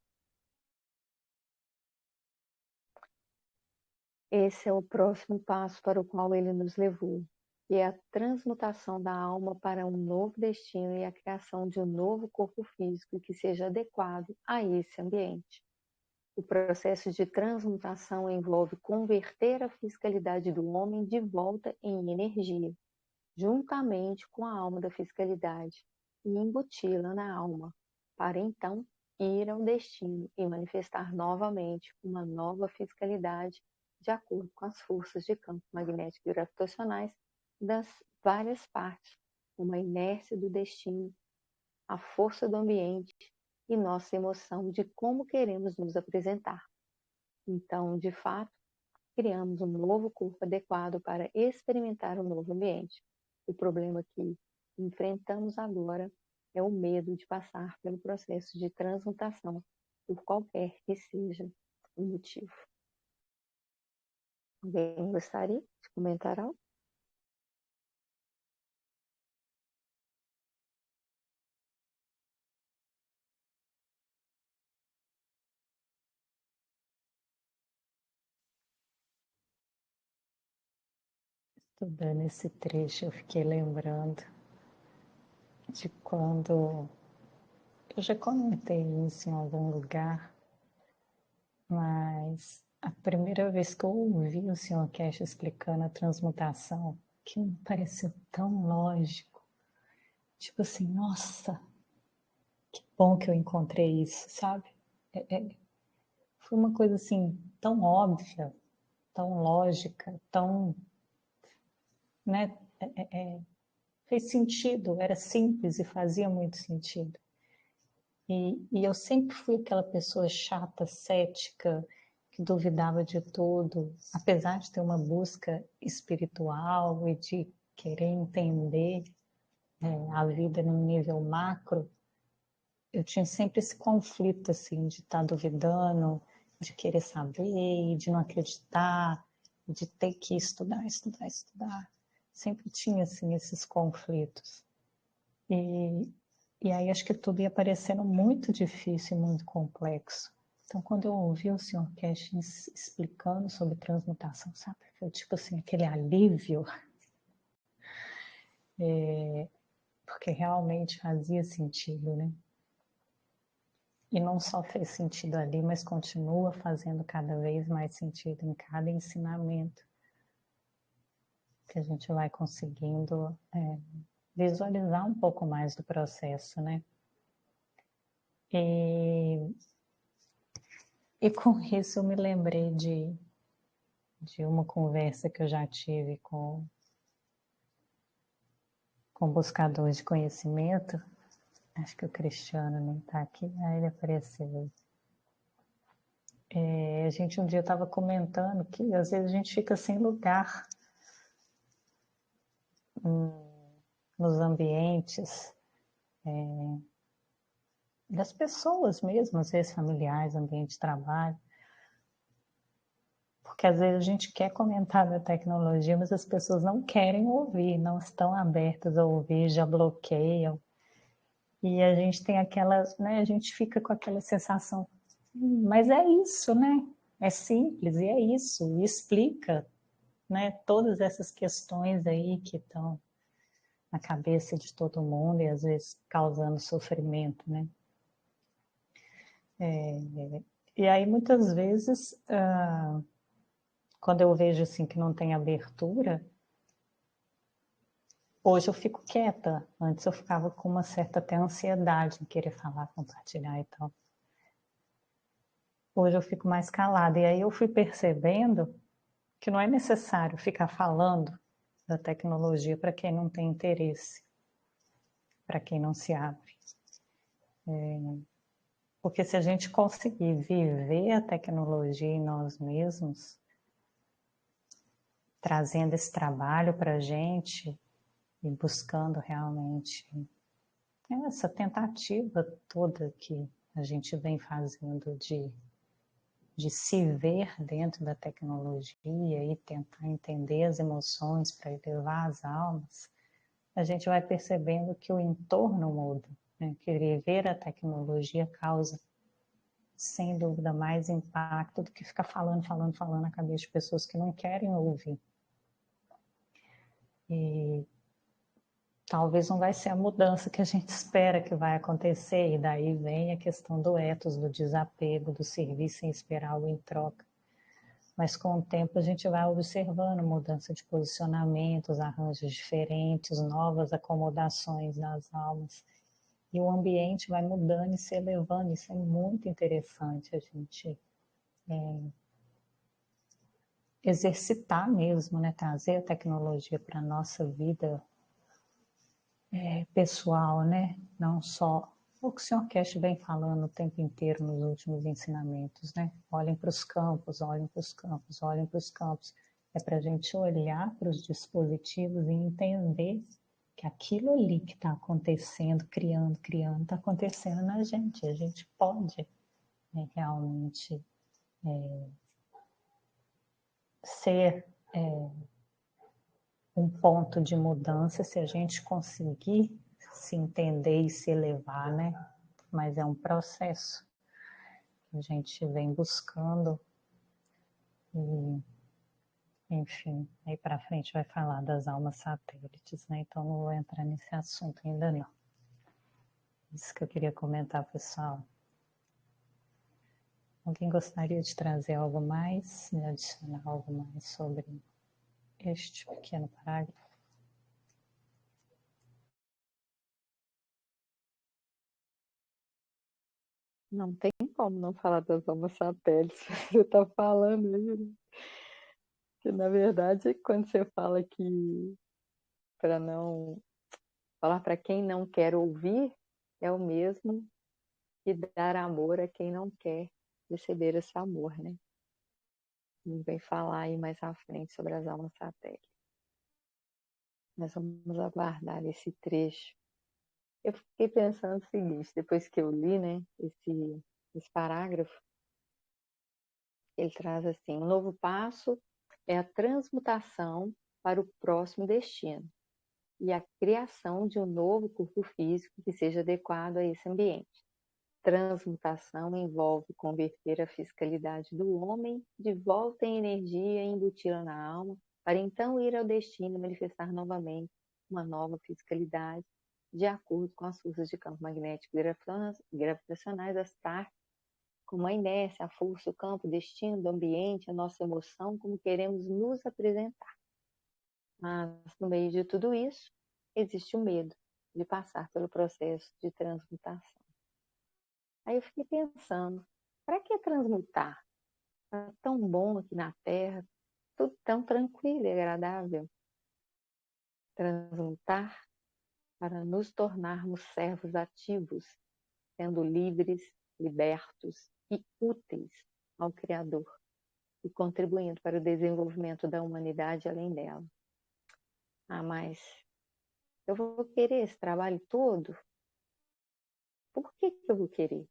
Esse é o próximo passo para o qual ele nos levou, que é a transmutação da alma para um novo destino e a criação de um novo corpo físico que seja adequado a esse ambiente. O processo de transmutação envolve converter a fisicalidade do homem de volta em energia, juntamente com a alma da fisicalidade, e embuti-la na alma, para então ir ao destino e manifestar novamente uma nova fisicalidade de acordo com as forças de campo magnético e gravitacionais das várias partes, como a inércia do destino, a força do ambiente e nossa emoção de como queremos nos apresentar. Então, de fato, criamos um novo corpo adequado para experimentar um novo ambiente. O problema que enfrentamos agora é o medo de passar pelo processo de transmutação, por qualquer que seja o motivo. Alguém gostaria de comentar algo? Estudando esse trecho, eu fiquei lembrando de quando eu já comentei isso em algum lugar, mas a primeira vez que eu ouvi o Sr. Cash explicando a transmutação, que me pareceu tão lógico, tipo assim, nossa, que bom que eu encontrei isso, sabe? Foi uma coisa assim, tão óbvia, tão lógica, tão, né? Fez sentido, era simples e fazia muito sentido. E eu sempre fui aquela pessoa chata, cética, que duvidava de tudo, apesar de ter uma busca espiritual e de querer entender a vida num nível macro, eu tinha sempre esse conflito assim de estar duvidando, de querer saber e de não acreditar, de ter que estudar, estudar, estudar. Sempre tinha assim esses conflitos. E, e aí acho que tudo ia parecendo muito difícil e muito complexo. Então, quando eu ouvi o Sr. Cash explicando sobre transmutação, sabe? Foi tipo assim, aquele alívio, porque realmente fazia sentido, né? E não só fez sentido ali, mas continua fazendo cada vez mais sentido em cada ensinamento. que a gente vai conseguindo visualizar um pouco mais do processo, né? E com isso eu me lembrei de uma conversa que eu já tive com buscadores de conhecimento. Acho que o Cristiano não está aqui, aí ele apareceu. A gente um dia estava comentando que às vezes a gente fica sem lugar nos ambientes das pessoas mesmo, às vezes familiares, ambiente de trabalho, porque às vezes a gente quer comentar da tecnologia, mas as pessoas não querem ouvir, não estão abertas a ouvir, já bloqueiam. E a gente tem aquelas, né, a gente fica com aquela sensação, mas é isso, né? É simples, e é isso, e explica, né, todas essas questões aí que estão na cabeça de todo mundo e às vezes causando sofrimento, né? E aí muitas vezes, quando eu vejo assim que não tem abertura, hoje eu fico quieta. Antes eu ficava com uma certa até ansiedade em querer falar, compartilhar e tal. Hoje eu fico mais calada. E aí eu fui percebendo que não é necessário ficar falando da tecnologia para quem não tem interesse, para quem não se abre. Porque se a gente conseguir viver a tecnologia em nós mesmos, trazendo esse trabalho para a gente e buscando realmente essa tentativa toda que a gente vem fazendo de se ver dentro da tecnologia e tentar entender as emoções para elevar as almas, a gente vai percebendo que o entorno muda, né? Que viver a tecnologia causa, sem dúvida, mais impacto do que ficar falando na cabeça de pessoas que não querem ouvir. E talvez não vai ser a mudança que a gente espera que vai acontecer, e daí vem a questão do ethos, do desapego, do servir sem esperar algo em troca. Mas com o tempo a gente vai observando mudança de posicionamentos, arranjos diferentes, novas acomodações das almas. E o ambiente vai mudando e se elevando. Isso é muito interessante a gente exercitar mesmo, né? Trazer a tecnologia para a nossa vida pessoal, né? Não só o que o Sr. Cash vem falando o tempo inteiro nos últimos ensinamentos, né? Olhem para os campos, olhem para os campos, olhem para os campos. É para a gente olhar para os dispositivos e entender que aquilo ali que está acontecendo, criando, está acontecendo na gente. A gente pode, né, realmente ser um ponto de mudança se a gente conseguir se entender e se elevar, né? Mas é um processo que a gente vem buscando e, enfim, aí para frente vai falar das almas satélites, né? Então não vou entrar nesse assunto ainda não. Isso que eu queria comentar, pessoal. Alguém gostaria de trazer algo mais, de adicionar algo mais sobre este pequeno parágrafo? Não tem como não falar das almas satélites. Você está falando aí, né? Que, na verdade, quando você fala que para não falar para quem não quer ouvir, é o mesmo que dar amor a quem não quer receber esse amor, né? E vem falar aí mais à frente sobre as almas satélites. Nós vamos aguardar esse trecho. Eu fiquei pensando o seguinte, depois que eu li, né, esse parágrafo, ele traz assim: o novo passo é a transmutação para o próximo destino e a criação de um novo corpo físico que seja adequado a esse ambiente. Transmutação envolve converter a fisicalidade do homem de volta em energia e embuti-la na alma, para então ir ao destino e manifestar novamente uma nova fisicalidade, de acordo com as forças de campo magnético gravitacionais das partes, como a inércia, a força, o campo, o destino do ambiente, a nossa emoção, como queremos nos apresentar. Mas, no meio de tudo isso, existe o medo de passar pelo processo de transmutação. Aí eu fiquei pensando, para que transmutar? Está tão bom aqui na Terra, tudo tão tranquilo e agradável. Transmutar para nos tornarmos servos ativos, sendo livres, libertos e úteis ao Criador e contribuindo para o desenvolvimento da humanidade além dela. Ah, mas eu vou querer esse trabalho todo? Por que eu vou querer?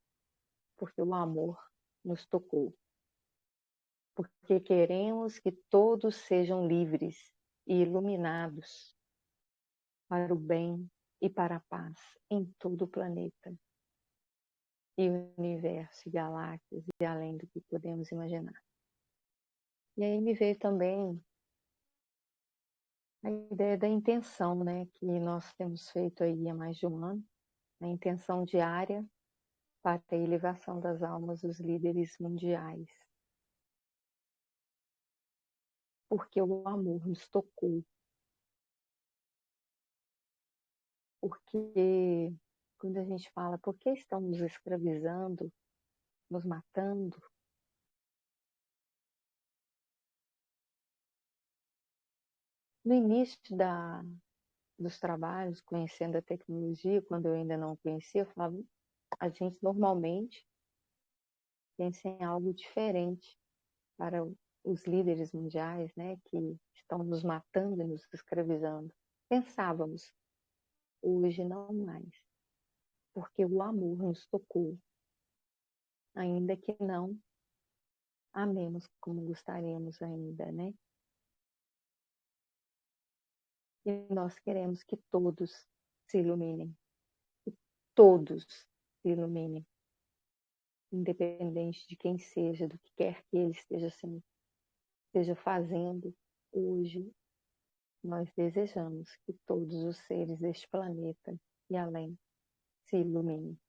Porque o amor nos tocou. Porque queremos que todos sejam livres e iluminados para o bem e para a paz em todo o planeta e o universo e galáxias e além do que podemos imaginar. E aí me veio também a ideia da intenção, né, que nós temos feito aí há mais de um ano, a intenção diária para a elevação das almas dos líderes mundiais. Porque o amor nos tocou. Porque quando a gente fala, por que estão nos escravizando, nos matando? No início dos trabalhos, conhecendo a tecnologia, quando eu ainda não conhecia, eu falava, a gente normalmente pensa em algo diferente para os líderes mundiais, né, que estão nos matando e nos escravizando. Pensávamos, hoje não mais, porque o amor nos tocou, ainda que não amemos como gostaríamos ainda, né? E nós queremos que todos se iluminem, que todos se iluminem, independente de quem seja, do que quer que ele esteja fazendo hoje. Nós desejamos que todos os seres deste planeta e além se iluminem.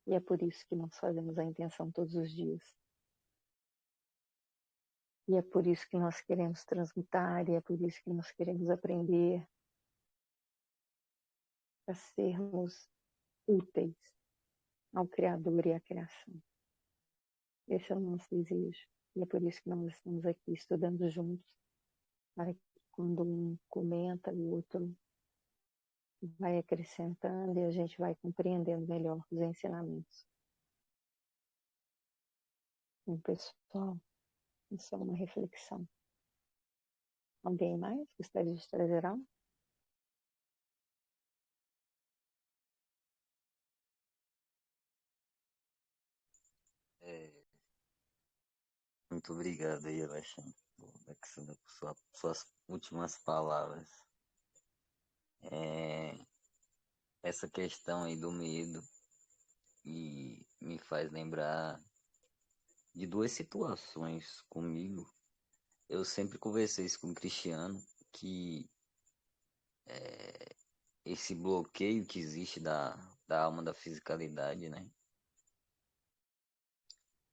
E é por isso que nós fazemos a intenção todos os dias. E é por isso que nós queremos transmutar, e é por isso que nós queremos aprender a sermos úteis ao Criador e à criação. Esse é o nosso desejo. E é por isso que nós estamos aqui estudando juntos, para que quando um comenta, o outro vai acrescentando e a gente vai compreendendo melhor os ensinamentos. Então, pessoal, isso é uma reflexão. Alguém mais gostaria de trazer algo? É, muito obrigado aí, Alexandre, por suas últimas palavras. É, essa questão aí do medo e me faz lembrar de duas situações comigo. Eu sempre conversei isso com o Cristiano, que esse bloqueio que existe da alma da fisicalidade, né?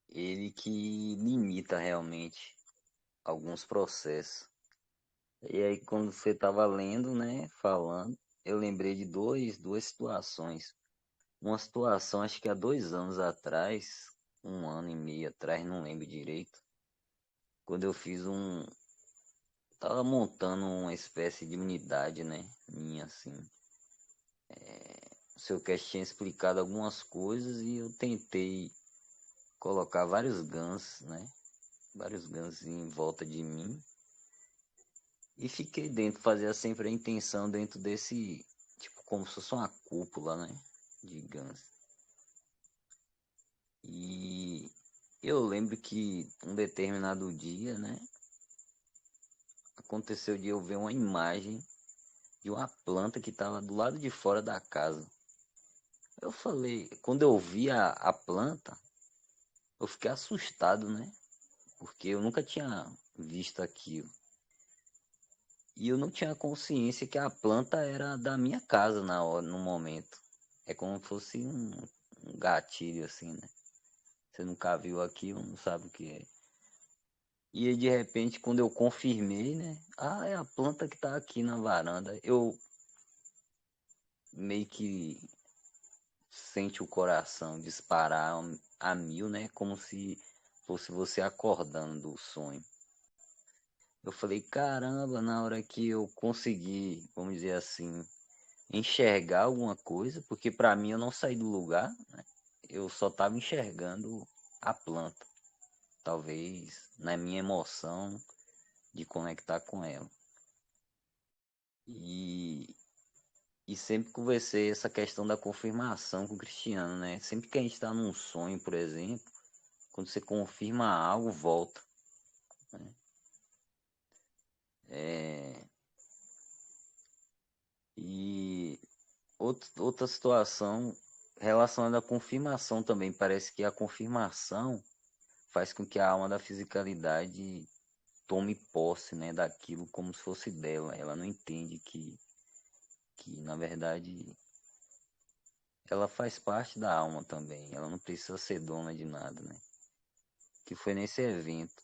Ele que limita realmente alguns processos. E aí, quando você estava lendo, né, falando, eu lembrei de duas situações. Uma situação, acho que há 2 anos atrás, 1 ano e meio atrás, não lembro direito, quando eu fiz tava montando uma espécie de unidade, né, minha assim. O seu cast tinha explicado algumas coisas e eu tentei colocar vários guns, né, vários guns em volta de mim. E fiquei dentro, fazia sempre a intenção dentro desse, tipo, como se fosse uma cúpula, né? De Guns. E eu lembro que um determinado dia, né? Aconteceu de eu ver uma imagem de uma planta que estava do lado de fora da casa. Eu falei, quando eu vi a planta, eu fiquei assustado, né? Porque eu nunca tinha visto aquilo. E eu não tinha consciência que a planta era da minha casa na hora, no momento. É como se fosse um gatilho assim, né? Você nunca viu aquilo, não sabe o que é. E aí, de repente, quando eu confirmei, né? Ah, é a planta que tá aqui na varanda. Eu meio que sente o coração disparar a mil, né? Como se fosse você acordando do sonho. Eu falei, caramba, na hora que eu consegui, vamos dizer assim, enxergar alguma coisa, porque para mim eu não saí do lugar, né? Eu só estava enxergando a planta, talvez na minha emoção de conectar com ela. E, e sempre conversei essa questão da confirmação com o Cristiano, né? Sempre que a gente está num sonho, por exemplo, quando você confirma algo, volta, né? É, e outra situação relacionada à confirmação também. Parece que a confirmação faz com que a alma da fisicalidade tome posse, né, daquilo como se fosse dela. Ela não entende que na verdade, ela faz parte da alma também. Ela não precisa ser dona de nada, né? Que foi nesse evento.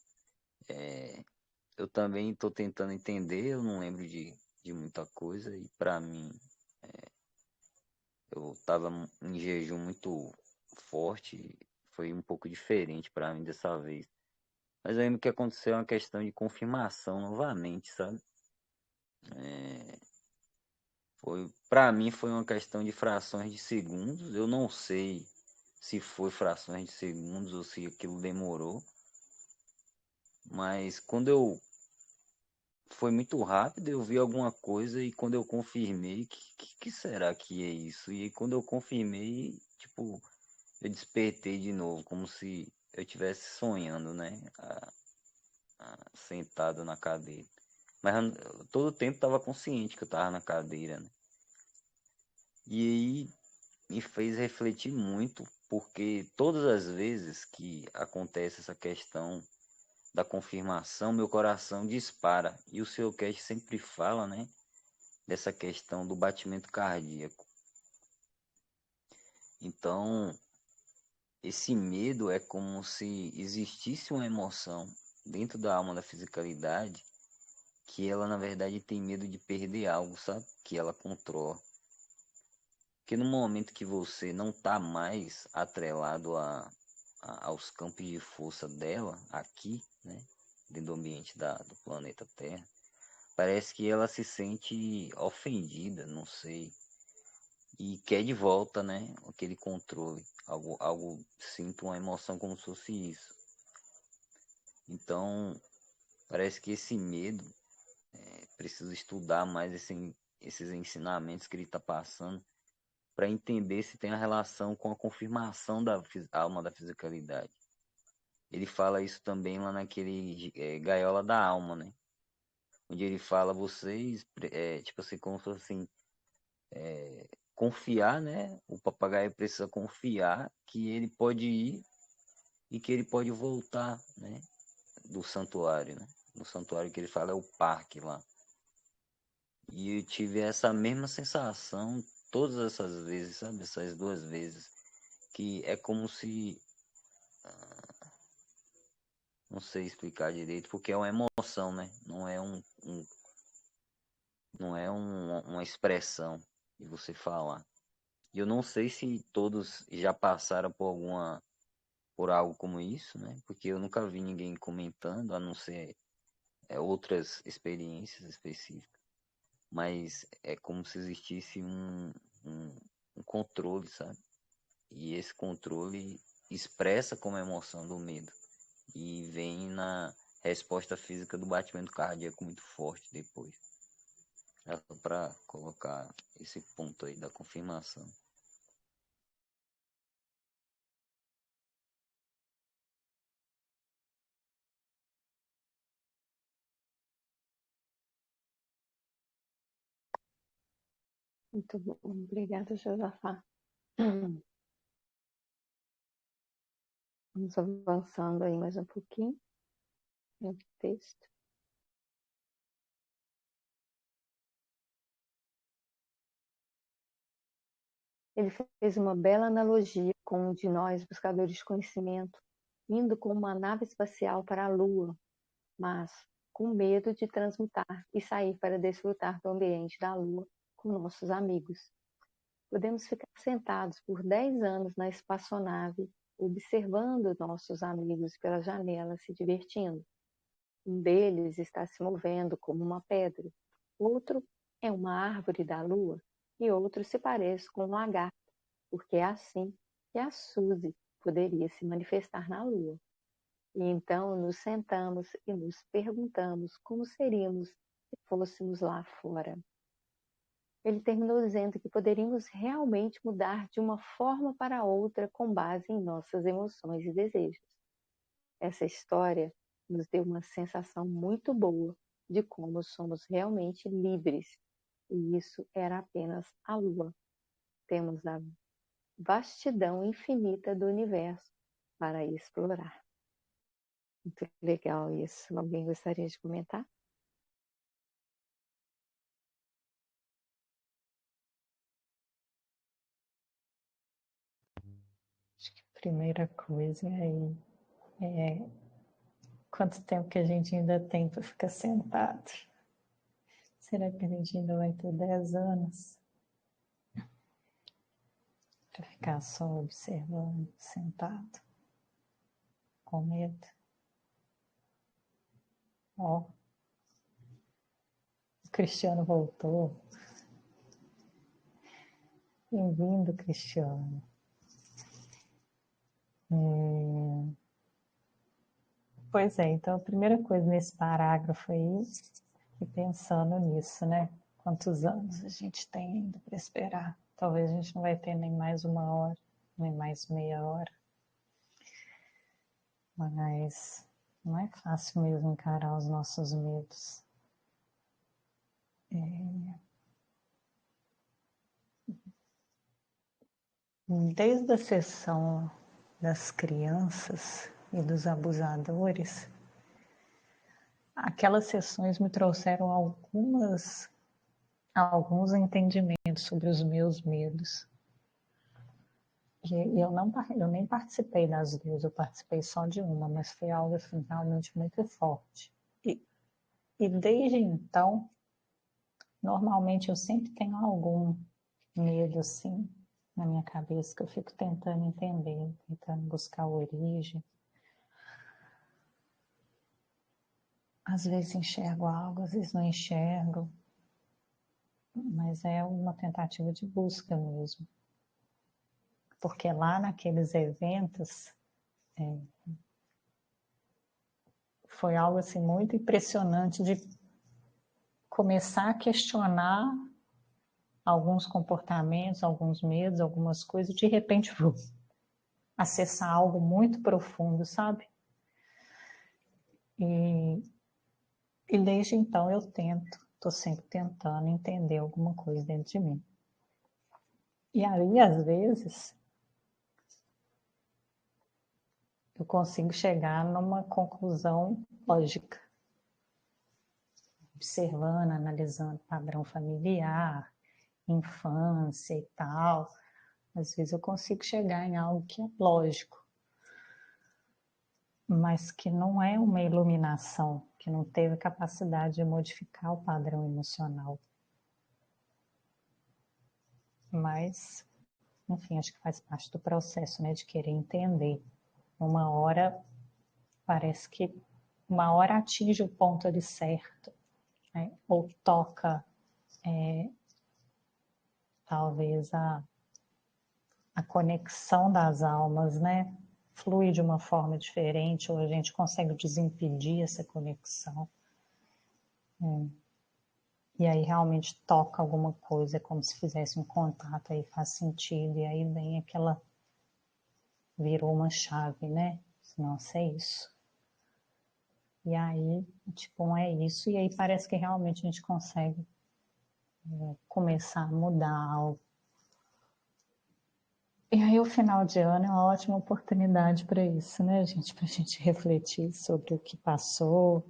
Eu também estou tentando entender, eu não lembro de muita coisa e para mim eu estava em jejum muito forte, foi um pouco diferente para mim dessa vez. Mas eu lembro que aconteceu uma questão de confirmação novamente, sabe? Para mim foi uma questão de frações de segundos. Eu não sei se foi frações de segundos ou se aquilo demorou, mas quando eu foi muito rápido, eu vi alguma coisa e quando eu confirmei, que será que é isso? E aí, quando eu confirmei, tipo, eu despertei de novo, como se eu estivesse sonhando, né? Sentado na cadeira. Mas todo o tempo estava consciente que eu estava na cadeira, né? E aí me fez refletir muito, porque todas as vezes que acontece essa questão da confirmação, meu coração dispara. E o seu cast sempre fala, né, dessa questão do batimento cardíaco. Então, esse medo é como se existisse uma emoção dentro da alma da fisicalidade que ela, na verdade, tem medo de perder algo, sabe? Que ela controla. Porque no momento que você não está mais atrelado aos campos de força dela, aqui, né, dentro do ambiente do planeta Terra, parece que ela se sente ofendida, não sei, e quer de volta, né, aquele controle, sinto uma emoção como se fosse isso. Então, parece que esse medo, precisa estudar mais esses ensinamentos que ele está passando, para entender se tem a relação com a confirmação da alma da fisicalidade. Ele fala isso também lá naquele Gaiola da Alma, né? Onde ele fala, vocês, tipo assim, como se fosse assim, confiar, né? O papagaio precisa confiar que ele pode ir e que ele pode voltar, né? Do santuário, né? No santuário que ele fala é o parque lá. E eu tive essa mesma sensação todas essas vezes, sabe? Essas duas vezes. Que é como se, não sei explicar direito, porque é uma emoção, né? Não é não é uma expressão de você falar. E eu não sei se todos já passaram por algo como isso, né? Porque eu nunca vi ninguém comentando, a não ser outras experiências específicas. Mas é como se existisse um, um controle, sabe? E esse controle expressa como emoção do medo. E vem na resposta física do batimento cardíaco muito forte depois. É só para colocar esse ponto aí da confirmação. Muito bom. Obrigada, Josafá. Vamos avançando aí mais um pouquinho no texto. Ele fez uma bela analogia com um de nós, buscadores de conhecimento, indo com uma nave espacial para a Lua, mas com medo de transmutar e sair para desfrutar do ambiente da Lua com nossos amigos. Podemos ficar sentados por 10 anos na espaçonave, observando nossos amigos pela janela se divertindo. Um deles está se movendo como uma pedra, outro é uma árvore da Lua e outro se parece com um lagarto, porque é assim que a Suzy poderia se manifestar na Lua. E então nos sentamos e nos perguntamos como seríamos se fôssemos lá fora. Ele terminou dizendo que poderíamos realmente mudar de uma forma para outra com base em nossas emoções e desejos. Essa história nos deu uma sensação muito boa de como somos realmente livres. E isso era apenas a Lua. Temos a vastidão infinita do universo para explorar. Muito legal isso. Alguém gostaria de comentar? Acho que a primeira coisa aí é quanto tempo que a gente ainda tem para ficar sentado. Será que a gente ainda vai ter 10 anos para ficar só observando, sentado, com medo? Ó, o Cristiano voltou. Bem-vindo, Cristiano. Pois é, então a primeira coisa nesse parágrafo aí, e pensando nisso, né? Quantos anos a gente tem ainda para esperar? Talvez a gente não vai ter nem mais 1 hora, nem mais meia hora. Mas não é fácil mesmo encarar os nossos medos. Desde a sessão das crianças e dos abusadores, aquelas sessões me trouxeram alguns entendimentos sobre os meus medos. E eu nem participei das duas, eu participei só de uma, mas foi algo assim, realmente muito forte. E desde então, normalmente eu sempre tenho algum medo assim na minha cabeça que eu fico tentando entender, tentando buscar a origem. Às vezes enxergo algo, às vezes não enxergo, mas é uma tentativa de busca mesmo. Porque lá naqueles eventos foi algo assim muito impressionante de começar a questionar alguns comportamentos, alguns medos, algumas coisas, de repente vou acessar algo muito profundo, sabe? E desde então eu estou sempre tentando entender alguma coisa dentro de mim. E aí, às vezes, eu consigo chegar numa conclusão lógica, observando, analisando padrão familiar, infância e tal. Às vezes eu consigo chegar em algo que é lógico, mas que não é uma iluminação, que não teve capacidade de modificar o padrão emocional. Mas, enfim, acho que faz parte do processo, né, de querer entender. Uma hora, parece que uma hora atinge o ponto ali certo, né, ou toca talvez a conexão das almas, né, flui de uma forma diferente, ou a gente consegue desimpedir essa conexão. E aí realmente toca alguma coisa, é como se fizesse um contato, aí faz sentido, e aí vem aquela, virou uma chave, né? Nossa, é isso. E aí, tipo, é isso, e aí parece que realmente a gente consegue começar a mudar algo. E aí o final de ano é uma ótima oportunidade para isso, né, gente? Para a gente refletir sobre o que passou,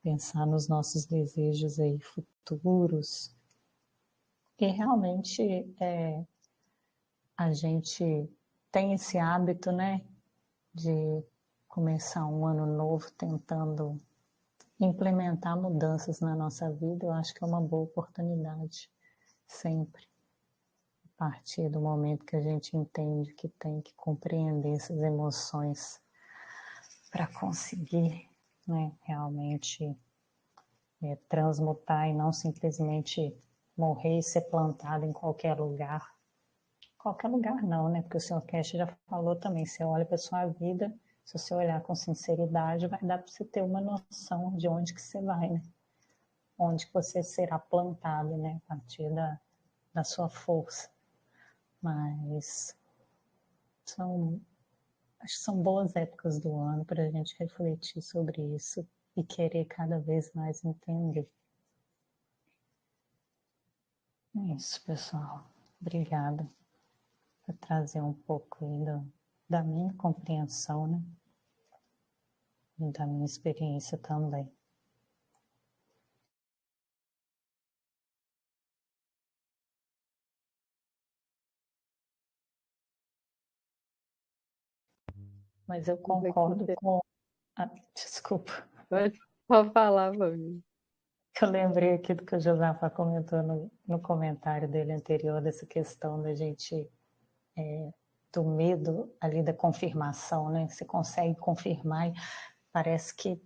pensar nos nossos desejos aí futuros. E realmente a gente tem esse hábito, né, de começar um ano novo tentando implementar mudanças na nossa vida, eu acho que é uma boa oportunidade, sempre. A partir do momento que a gente entende que tem que compreender essas emoções para conseguir, né, realmente transmutar e não simplesmente morrer e ser plantado em qualquer lugar. Qualquer lugar não, né? Porque o Sr. Cash já falou também, você olha para a sua vida, se você olhar com sinceridade, vai dar para você ter uma noção de onde que você vai, né? Onde que você será plantado, né? A partir da sua força. Mas acho que são boas épocas do ano para a gente refletir sobre isso e querer cada vez mais entender. É isso, pessoal. Obrigada por trazer um pouco aí da minha compreensão, né? E da minha experiência também. Mas eu concordo com... desculpa. Pode falar, Fabinho. Eu lembrei aqui do que o Josafá comentou no comentário dele anterior, dessa questão da gente, do medo ali da confirmação, né? Você consegue confirmar e parece que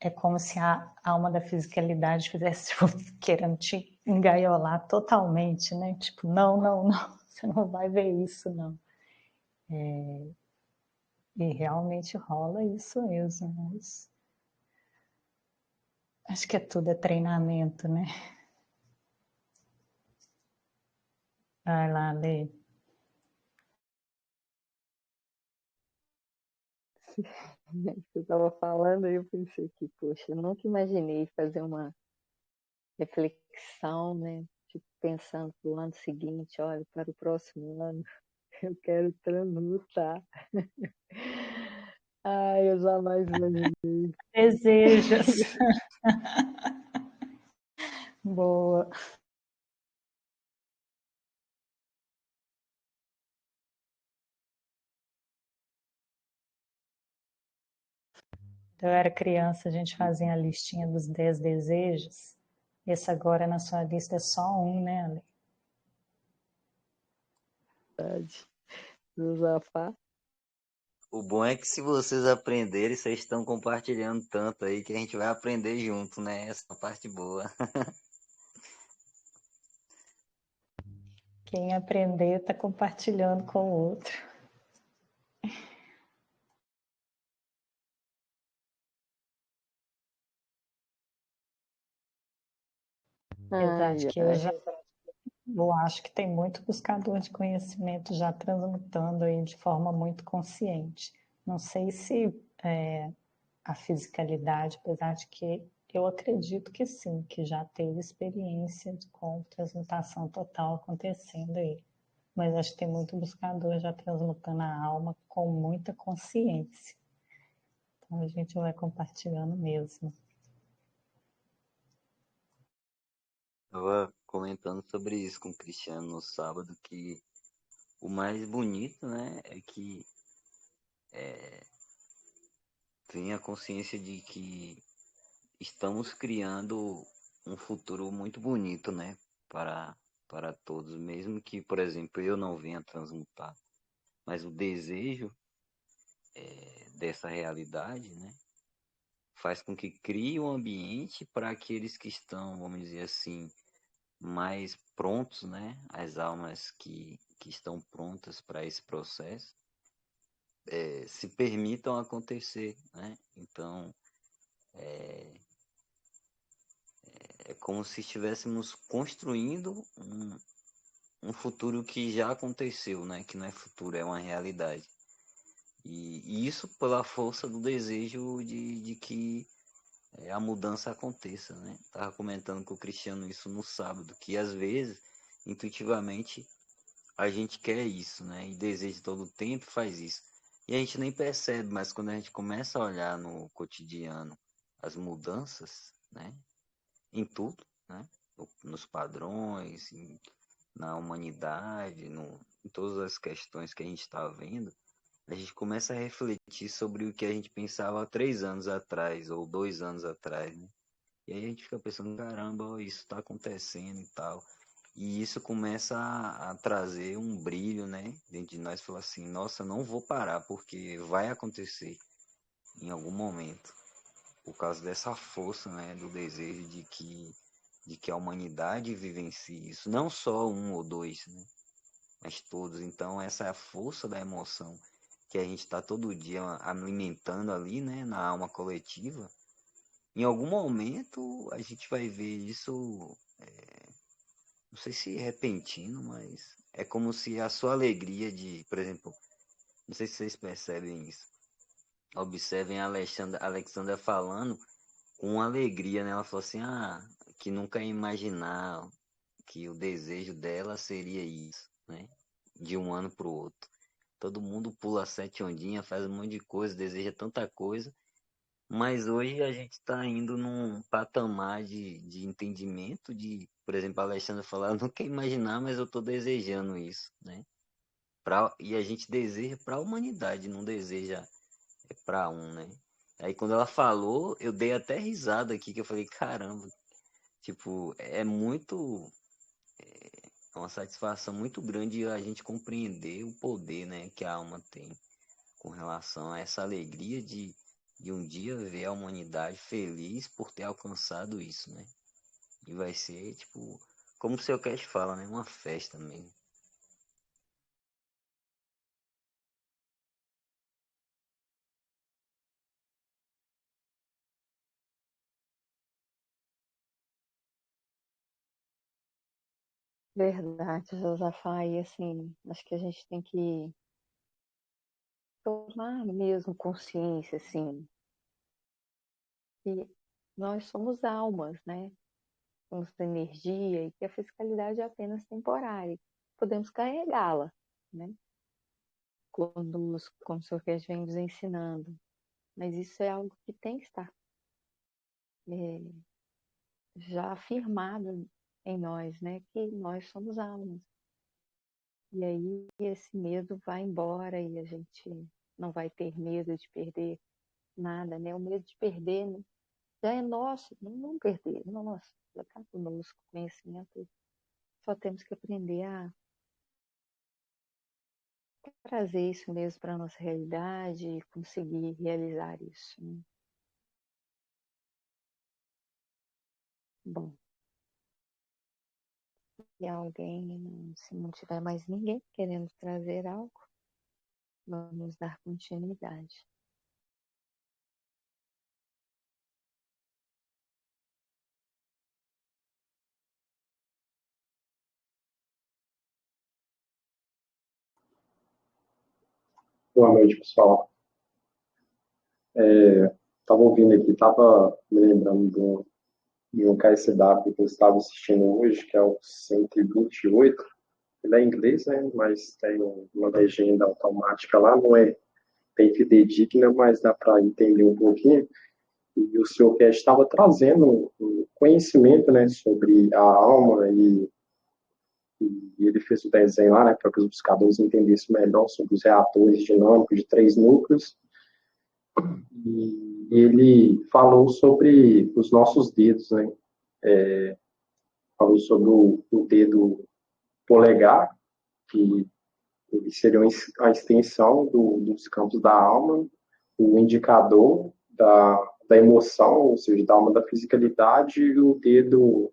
é como se a alma da fisicalidade estivesse tipo, querendo te engaiolar totalmente, né? Tipo, não, não, não, você não vai ver isso, não. E realmente rola isso mesmo. Mas acho que tudo é treinamento, né? Vai lá, Lê. Você estava falando e eu pensei que, poxa, eu nunca imaginei fazer uma reflexão, né? Tipo, pensando para o ano seguinte, olha, para o próximo ano, eu quero transmutar. Ai, eu jamais imaginei. Desejas. Boa. Eu era criança, a gente fazia a listinha dos 10 desejos. Esse agora na sua lista é só um, né, Ale? Josafá. O bom é que se vocês aprenderem, vocês estão compartilhando tanto aí que a gente vai aprender junto, né? Essa é a parte boa. Quem aprender está compartilhando com o outro. Apesar de que eu acho que tem muito buscador de conhecimento já transmutando aí de forma muito consciente. Não sei se a fisicalidade, apesar de que eu acredito que sim, que já teve experiência com transmutação total acontecendo aí. Mas acho que tem muito buscador já transmutando a alma com muita consciência. Então a gente vai compartilhando mesmo. Estava comentando sobre isso com o Cristiano no sábado, que o mais bonito, né, é que vem a consciência de que estamos criando um futuro muito bonito, né, para todos, mesmo que, por exemplo, eu não venha transmutar, mas o desejo dessa realidade, né, faz com que crie um ambiente para aqueles que estão, vamos dizer assim, mais prontos, né, as almas que estão prontas para esse processo, se permitam acontecer, né? Então, é como se estivéssemos construindo um futuro que já aconteceu, né? Que não é futuro, é uma realidade. E isso pela força do desejo de que a mudança aconteça, né? Estava comentando com o Cristiano isso no sábado, que às vezes, intuitivamente, a gente quer isso, né? E deseja todo o tempo faz isso. E a gente nem percebe, mas quando a gente começa a olhar no cotidiano as mudanças, né? Em tudo, né? Nos padrões, na humanidade, em todas as questões que a gente está vendo, a gente começa a refletir sobre o que a gente pensava há 3 anos atrás, ou 2 anos atrás, né? E aí a gente fica pensando, caramba, ó, isso está acontecendo e tal. E isso começa a trazer um brilho, né, dentro de nós, falar assim, nossa, não vou parar, porque vai acontecer em algum momento, por causa dessa força, né, do desejo de que a humanidade vivencie isso, não só um ou dois, né, mas todos. Então essa é a força da emoção que a gente está todo dia alimentando ali, né, na alma coletiva. Em algum momento a gente vai ver isso, não sei se repentino, mas é como se a sua alegria de, por exemplo, não sei se vocês percebem isso. Observem a Alexandra falando com alegria, né? Ela falou assim, que nunca ia imaginar que o desejo dela seria isso, né? De um ano para o outro. Todo mundo pula 7 ondinhas, faz um monte de coisa, deseja tanta coisa, mas hoje a gente está indo num patamar de entendimento, por exemplo, a Alexandra falou, eu não quero imaginar, mas eu estou desejando isso, né? E a gente deseja para a humanidade, não deseja para um, né? Aí quando ela falou, eu dei até risada aqui, que eu falei, caramba, tipo, é muito, é uma satisfação muito grande a gente compreender o poder, né, que a alma tem com relação a essa alegria de um dia ver a humanidade feliz por ter alcançado isso, né? E vai ser, tipo, como o seu cast fala, né? Uma festa mesmo. Verdade, Josafá, e assim, acho que a gente tem que tomar mesmo consciência, assim, que nós somos almas, né? Somos energia e que a fiscalidade é apenas temporária. Podemos carregá-la, né? Como o Sr. Kess vem nos ensinando. Mas isso é algo que tem que estar é, já afirmado em nós, né? Que nós somos almas. E aí esse medo vai embora e a gente não vai ter medo de perder nada, né? O medo de perder, né, já é nosso, não vamos perder, nosso, já está conosco, conhecimento. Só temos que aprender a trazer isso mesmo para a nossa realidade e conseguir realizar isso, né? Bom, se alguém, se não tiver mais ninguém querendo trazer algo, vamos dar continuidade. Boa noite, pessoal. Estava ouvindo aqui, estava me lembrando de um KSW que eu estava assistindo hoje, que é o 128. Ele é inglês, né? Mas tem uma legenda automática lá, não é bem fidedigna, mas dá para entender um pouquinho. E o senhor Cash estava trazendo um conhecimento, né, sobre a alma e ele fez o desenho lá, né, para que os buscadores entendessem melhor sobre os reatores dinâmicos de 3 núcleos. E ele falou sobre os nossos dedos, né? Falou sobre o dedo polegar, que ele seria a extensão dos campos da alma, o indicador da emoção, ou seja, da alma da fisicalidade, e o dedo,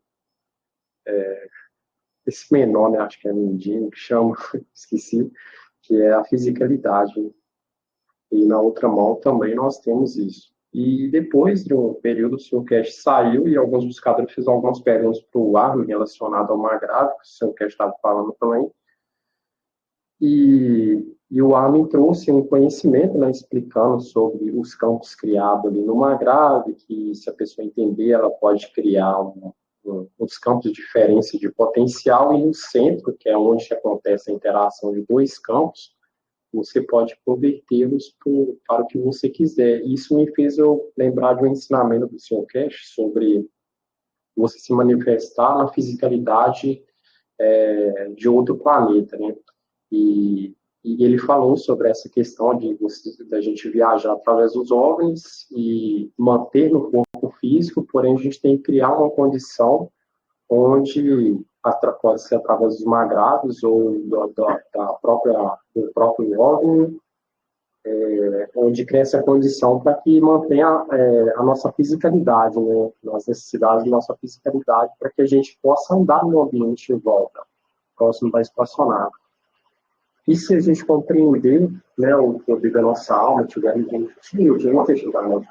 esse menor, né? Acho que é mindinho, que chama, esqueci, que é a fisicalidade. E na outra mão também nós temos isso. E depois de um período, o Sr. Cash saiu e alguns buscadores fizeram algumas perguntas para o Armin relacionado ao mar gráfico, que o Sr. Cash estava falando também. E o Armin trouxe um conhecimento, né, explicando sobre os campos criados ali no mar grave, que se a pessoa entender, ela pode criar uns campos de diferença de potencial, e no centro, que é onde acontece a interação de dois campos, você pode convertê-los para o que você quiser. Isso me fez eu lembrar de um ensinamento do Sr. Cash sobre você se manifestar na fisicalidade de outro planeta, né? E E ele falou sobre essa questão da gente viajar através dos OVNIs e manter no corpo físico, porém a gente tem que criar uma condição onde pode ser através dos magrados ou do próprio OVNI, onde cria essa condição para que mantenha a nossa fisicalidade, né? As necessidades da nossa fisicalidade, para que a gente possa andar no ambiente em volta, próximo da espaçonave. E se a gente compreender, né, o poder da nossa alma, tiver humilde, não deixa eu não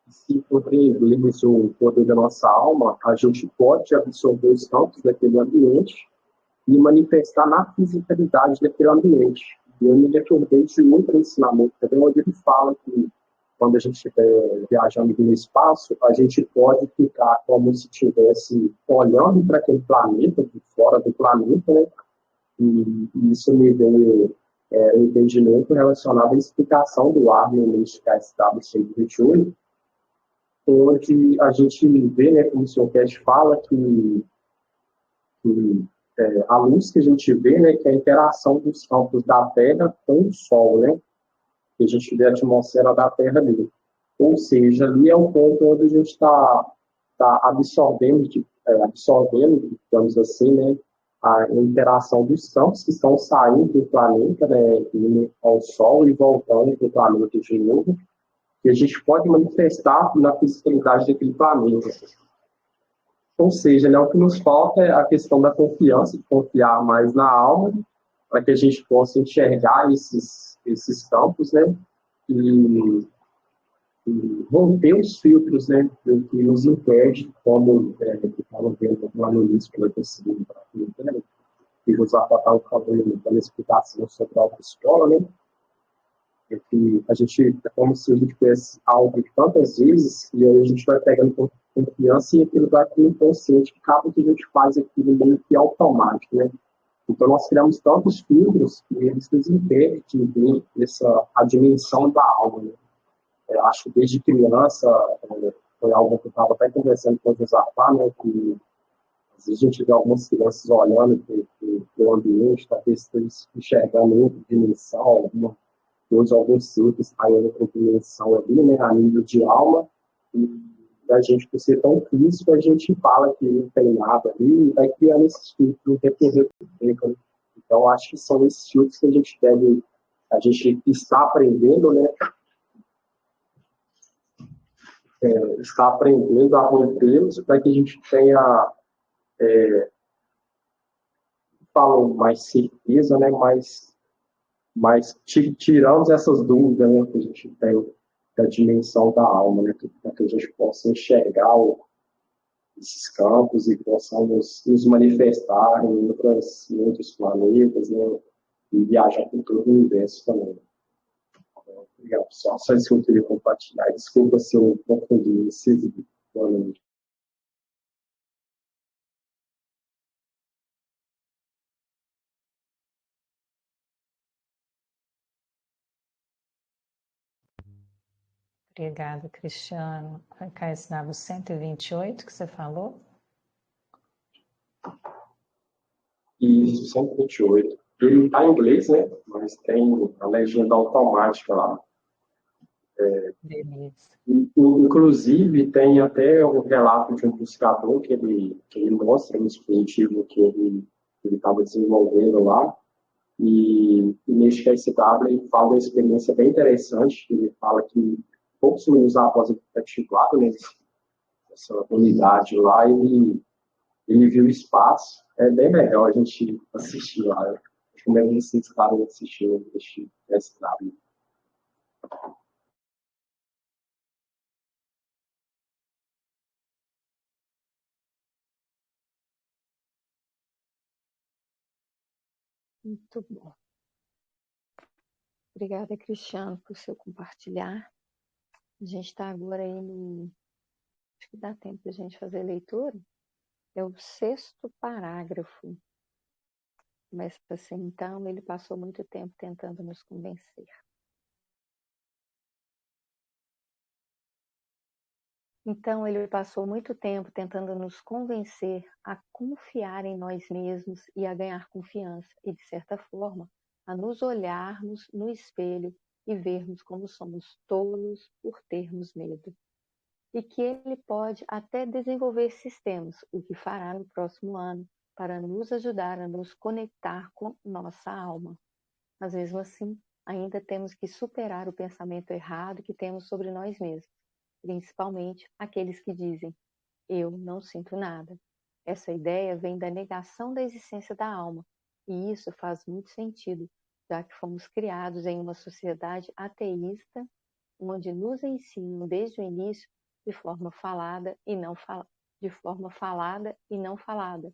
se compreendermos o poder da nossa alma, a gente pode absorver os campos daquele ambiente e manifestar na fisicalidade daquele ambiente. E eu me recordei de outro ensinamento também, onde ele fala que quando a gente estiver viajando no espaço, a gente pode ficar como se estivesse olhando para aquele planeta, de fora do planeta, né? E isso me deu um entendimento relacionado à explicação do ar no SW 128, onde a gente vê, né, como o Sr. Cash fala, que a luz que a gente vê, né, que é a interação dos campos da Terra com o Sol, né? Que a gente vê a atmosfera da Terra ali. Ou seja, ali é o ponto onde a gente está absorvendo, digamos assim, né, a interação dos campos que estão saindo do planeta, né, indo ao Sol e voltando para o planeta de novo, que a gente pode manifestar na fisicalidade daquele planeta. Ou seja, né, o que nos falta é a questão da confiança, de confiar mais na alma, para que a gente possa enxergar esses campos, né, e romper os filtros, né, que nos impede, como que estava vendo lá no início, que vai conseguir, né, que o José estava falando da explicação sobre a autoescola, né, que a gente, é como se a gente conhece algo tantas vezes, e aí a gente vai pegando confiança e aquilo vai ficando inconsciente, que acaba que a gente faz aquilo meio que automático, né? Então nós criamos tantos filtros que eles nos impedem de ver a dimensão da alma, né? Eu acho que desde criança, foi algo que eu estava até conversando com o Josafá, né, que às vezes a gente vê algumas crianças olhando para o ambiente, talvez eles enxergando outra dimensão, alguns ciclos saindo outra dimensão ali, né, a nível de alma, e a gente, por ser tão físico, a gente fala que não tem nada ali, e vai criando esses filtros no recorrer do tempo, né? Então, acho que são esses filtros que a gente está aprendendo, né, está aprendendo a rompê-los para que a gente tenha, falam mais certeza, né, mas tiramos essas dúvidas, né, que a gente tem da dimensão da alma, né, para que a gente possa enxergar esses campos e possamos nos manifestar em outros planetas, né, e viajar por todo o universo também. Obrigado, pessoal. Só isso que eu queria compartilhar. Desculpa se eu confundi vocês. Boa noite. Obrigada, Cristiano. KSW 128 que você falou? Isso, 128. Ele está em inglês, né? Mas tem a legenda automática lá. Beleza. Inclusive, tem até o relato de um buscador que ele mostra no dispositivo que ele estava desenvolvendo lá. E neste KSW ele fala uma experiência bem interessante. Ele fala que poucos minutos após ele ter chegado nessa unidade lá, ele viu o espaço. É bem legal a gente assistir lá. Eu recomendo vocês estarem assistindo este KSW. Muito bom. Obrigada, Cristiano, por seu compartilhar. A gente está agora aí acho que dá tempo da gente fazer a leitura. É o 6º parágrafo. Começa assim, então, ele passou muito tempo tentando nos convencer. Então, ele passou muito tempo tentando nos convencer a confiar em nós mesmos e a ganhar confiança, e, de certa forma, a nos olharmos no espelho e vermos como somos tolos por termos medo. E que ele pode até desenvolver sistemas, o que fará no próximo ano, para nos ajudar a nos conectar com nossa alma. Mas mesmo assim, ainda temos que superar o pensamento errado que temos sobre nós mesmos, principalmente aqueles que dizem: eu não sinto nada. Essa ideia vem da negação da existência da alma, e isso faz muito sentido, já que fomos criados em uma sociedade ateísta, onde nos ensinam desde o início de forma falada e não falada,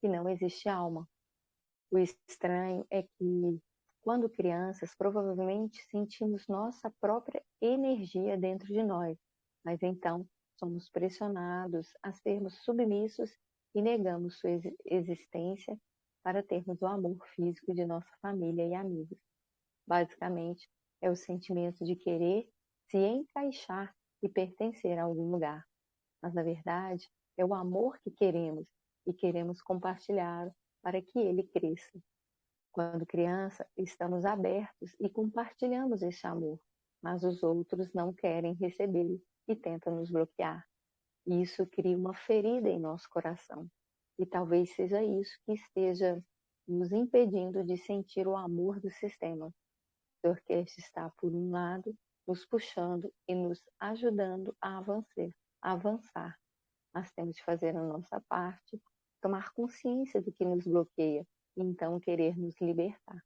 que não existe alma. O estranho é que, quando crianças, provavelmente sentimos nossa própria energia dentro de nós, mas então somos pressionados a sermos submissos e negamos sua existência para termos o amor físico de nossa família e amigos. Basicamente, é o sentimento de querer se encaixar e pertencer a algum lugar. Mas, na verdade, é o amor que queremos e queremos compartilhar para que ele cresça. Quando criança, estamos abertos e compartilhamos esse amor, mas os outros não querem recebê-lo e tentam nos bloquear. E isso cria uma ferida em nosso coração. E talvez seja isso que esteja nos impedindo de sentir o amor do sistema. A orquestra está, por um lado, nos puxando e nos ajudando a avançar. Mas temos de fazer a nossa parte, tomar consciência do que nos bloqueia e então querer nos libertar.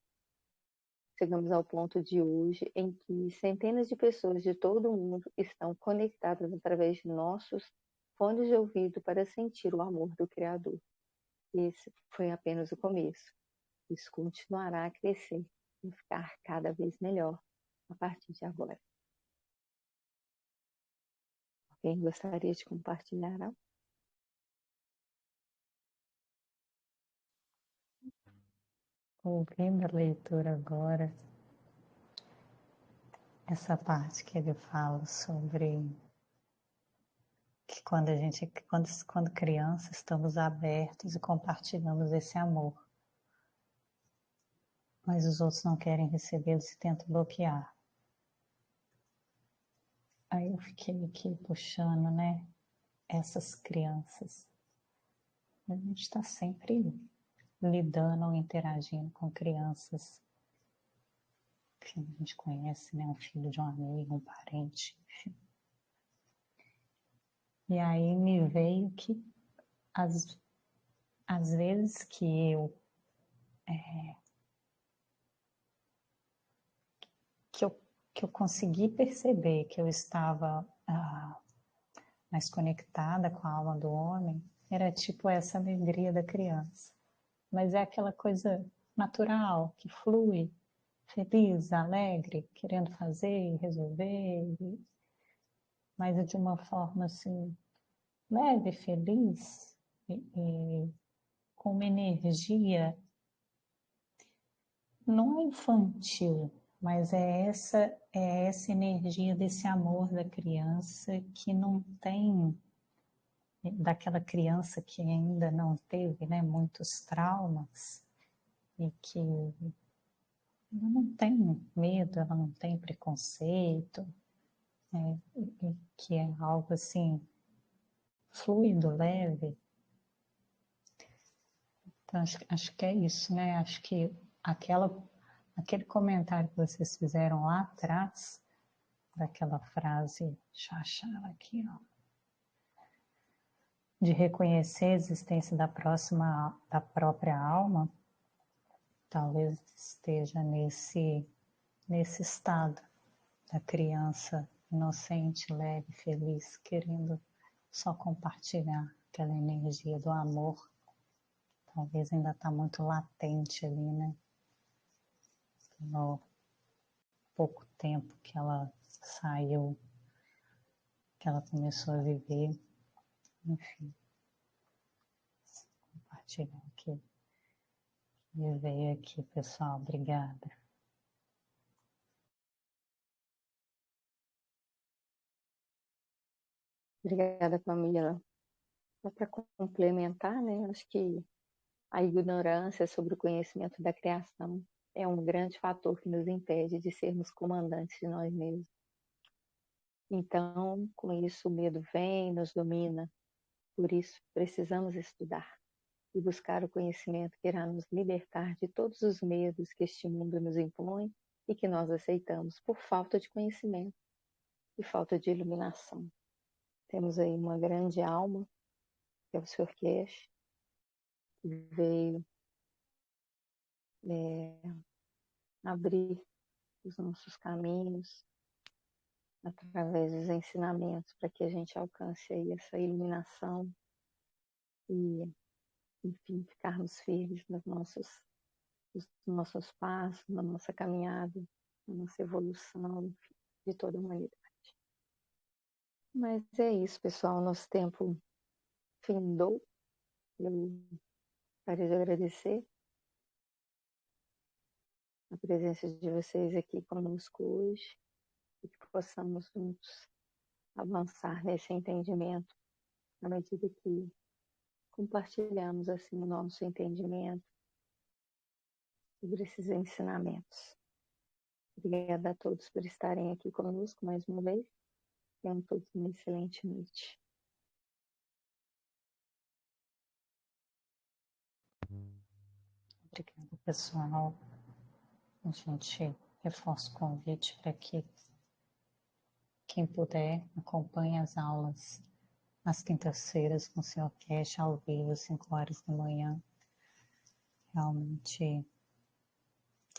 Chegamos ao ponto de hoje em que centenas de pessoas de todo o mundo estão conectadas através de nossos fones de ouvido para sentir o amor do Criador. Esse foi apenas o começo. Isso continuará a crescer e ficar cada vez melhor a partir de agora. Alguém gostaria de compartilhar algo? Ouvindo a leitura agora, essa parte que ele fala sobre que quando criança, estamos abertos e compartilhamos esse amor, mas os outros não querem recebê-los e tentam bloquear. Aí eu fiquei aqui puxando, né, essas crianças. A gente está sempre lidando ou interagindo com crianças que a gente conhece, né, um filho de um amigo, um parente, enfim. E aí me veio que às vezes que eu consegui perceber que eu estava mais conectada com a alma do homem, era tipo essa alegria da criança. Mas é aquela coisa natural, que flui, feliz, alegre, querendo fazer e resolver, mas de uma forma assim, leve, feliz, e com uma energia, não é infantil, mas é essa energia desse amor da criança que não tem, daquela criança que ainda não teve, né, muitos traumas e que ela não tem medo, ela não tem preconceito, né, e que é algo assim fluido, leve. Então acho que é isso, né? Acho que aquele comentário que vocês fizeram lá atrás, daquela frase, deixa eu achar ela aqui, ó, de reconhecer a existência da própria alma, talvez esteja nesse estado da criança inocente, leve, feliz, querendo só compartilhar aquela energia do amor. Talvez ainda está muito latente ali, né? No pouco tempo que ela saiu, que ela começou a viver, enfim, compartilhar aqui. Me veio aqui, pessoal, obrigada. Obrigada, Camila. Só para complementar, né, acho que a ignorância sobre o conhecimento da criação é um grande fator que nos impede de sermos comandantes de nós mesmos. Então, com isso, o medo vem, nos domina. Por isso, precisamos estudar e buscar o conhecimento que irá nos libertar de todos os medos que este mundo nos impõe e que nós aceitamos por falta de conhecimento e falta de iluminação. Temos aí uma grande alma, que é o Sr. Kesh, que veio abrir os nossos caminhos através dos ensinamentos para que a gente alcance aí essa iluminação e, enfim, ficarmos firmes nos nossos passos, na nossa caminhada, na nossa evolução, enfim, de toda a humanidade. Mas é isso, pessoal, nosso tempo findou. Eu gostaria de agradecer a presença de vocês aqui conosco hoje e que possamos juntos avançar nesse entendimento à medida que compartilhamos assim o nosso entendimento sobre esses ensinamentos. Obrigada a todos por estarem aqui conosco mais uma vez. Tenham todos uma excelente noite. Obrigada, pessoal. A gente reforça o convite para que quem puder acompanhe as aulas às quintas-feiras com o Sr. Kesh ao vivo, às 5 horas da manhã. Realmente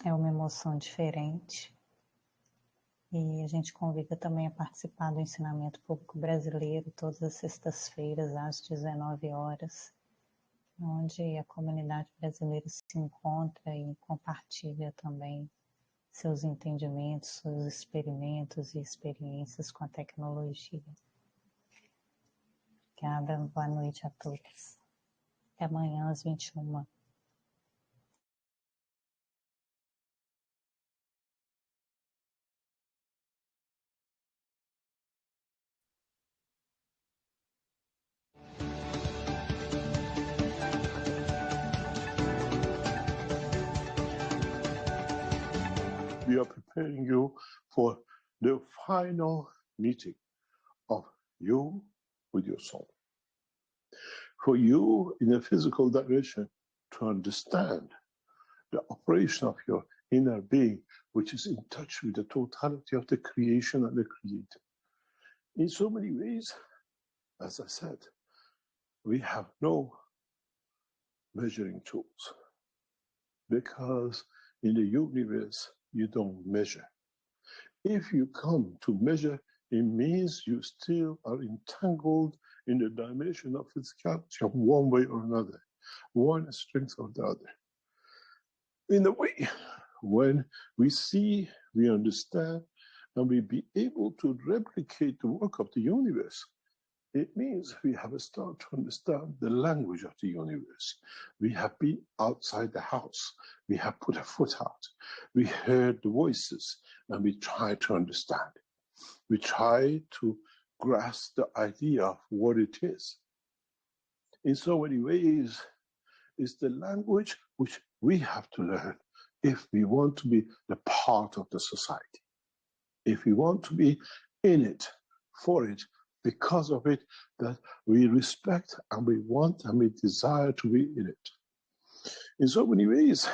é uma emoção diferente. E a gente convida também a participar do Ensinamento Público Brasileiro todas as sextas-feiras às 19 horas, onde a comunidade brasileira se encontra e compartilha também seus entendimentos, seus experimentos e experiências com a tecnologia. Obrigada, boa noite a todos. Até amanhã às 21h. We are preparing you for the final meeting of you with your soul. For you in a physical dimension to understand the operation of your inner being, which is in touch with the totality of the creation and the creator. In so many ways, as I said, we have no measuring tools because in the universe, you don't measure. If you come to measure, it means you still are entangled in the dimension of physicality of one way or another, one strength or the other. In a way, when we see, we understand, and we be able to replicate the work of the universe, it means we have started to understand the language of the universe. We have been outside the house. We have put a foot out. We heard the voices, and we try to understand. We try to grasp the idea of what it is. In so many ways, it's the language which we have to learn if we want to be the part of the society. If we want to be in it, for it, because of it, that we respect and we want and we desire to be in it. In so many ways,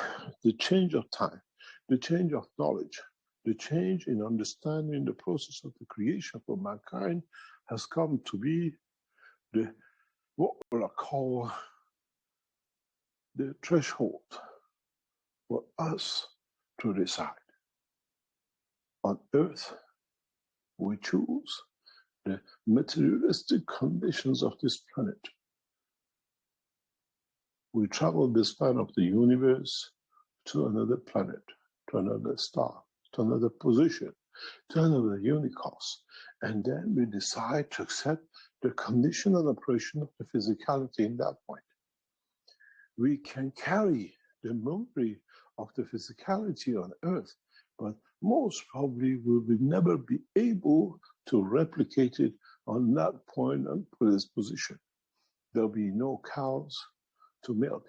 the change of time, the change of knowledge, the change in understanding the process of the creation for mankind has come to be what we'll call the threshold for us to decide. On earth, we choose the materialistic conditions of this planet. We travel the span of the universe to another planet, to another star, to another position, to another unicos, and then we decide to accept the condition and operation of the physicality in that point. We can carry the memory of the physicality on earth, but most probably we will never be able to replicate it on that point and position. There'll be no cows to milk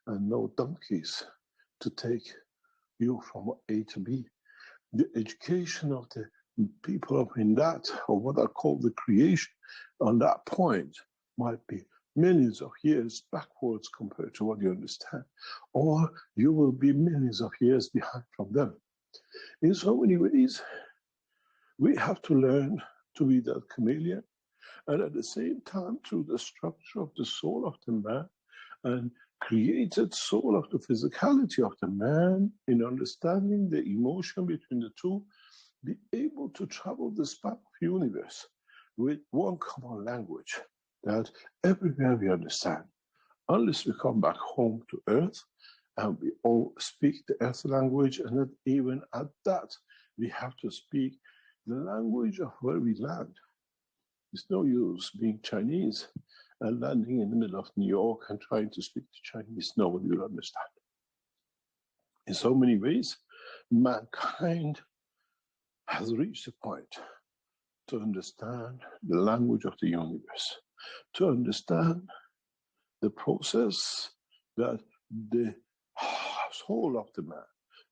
and no donkeys to take you from A to B. The education of the people up in that, or what I call the creation, on that point might be millions of years backwards compared to what you understand, or you will be millions of years behind from them. In so many ways, we have to learn to be that chameleon, and at the same time, through the structure of the soul of the man and created soul of the physicality of the man, in understanding the emotion between the two, be able to travel the span of universe with one common language that everywhere we understand, unless we come back home to Earth and we all speak the Earth language, and that even at that, we have to speak the language of where we land. It's no use being Chinese and landing in the middle of New York and trying to speak to Chinese. Nobody will understand. In so many ways, mankind has reached a point to understand the language of the universe, to understand the process that the soul of the man,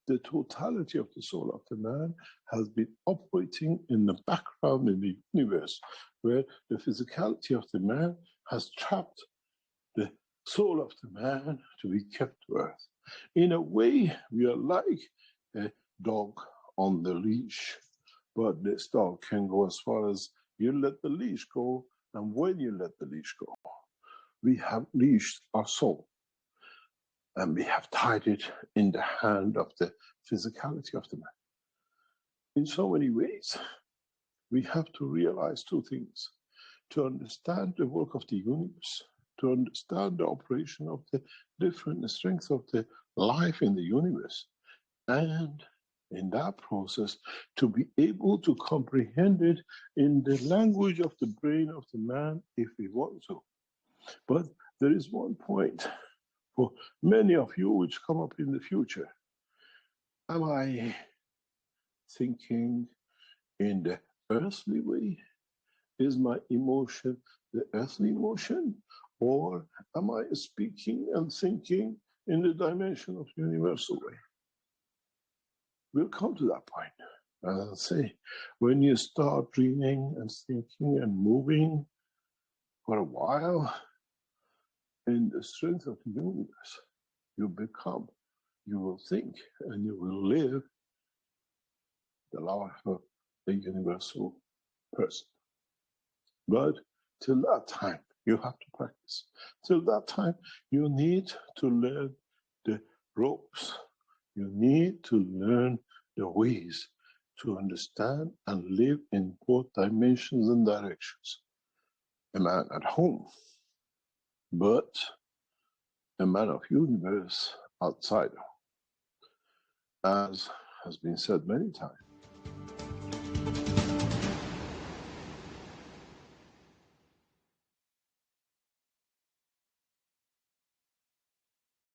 the totality of the soul of the man, has been operating in the background in the universe, where the physicality of the man has trapped the soul of the man to be kept to earth. In a way, we are like a dog on the leash, but this dog can go as far as you let the leash go, and when you let the leash go, we have leashed our soul, and we have tied it in the hand of the physicality of the man. In so many ways, we have to realize two things: to understand the work of the universe, to understand the operation of the different strengths of the life in the universe, and in that process, to be able to comprehend it in the language of the brain of the man if we want to. But there is one point for many of you which come up in the future. Am I thinking in the earthly way? Is my emotion the earthly emotion? Or am I speaking and thinking in the dimension of the universal way? We'll come to that point. As I say, when you start dreaming and thinking and moving for a while in the strength of the universe, you will think, and you will live the life of a universal person. But till that time, you have to practice. Till that time, you need to learn the ropes. You need to learn the ways to understand and live in both dimensions and directions. A man at home, but a man of universe outside. As has been said many times,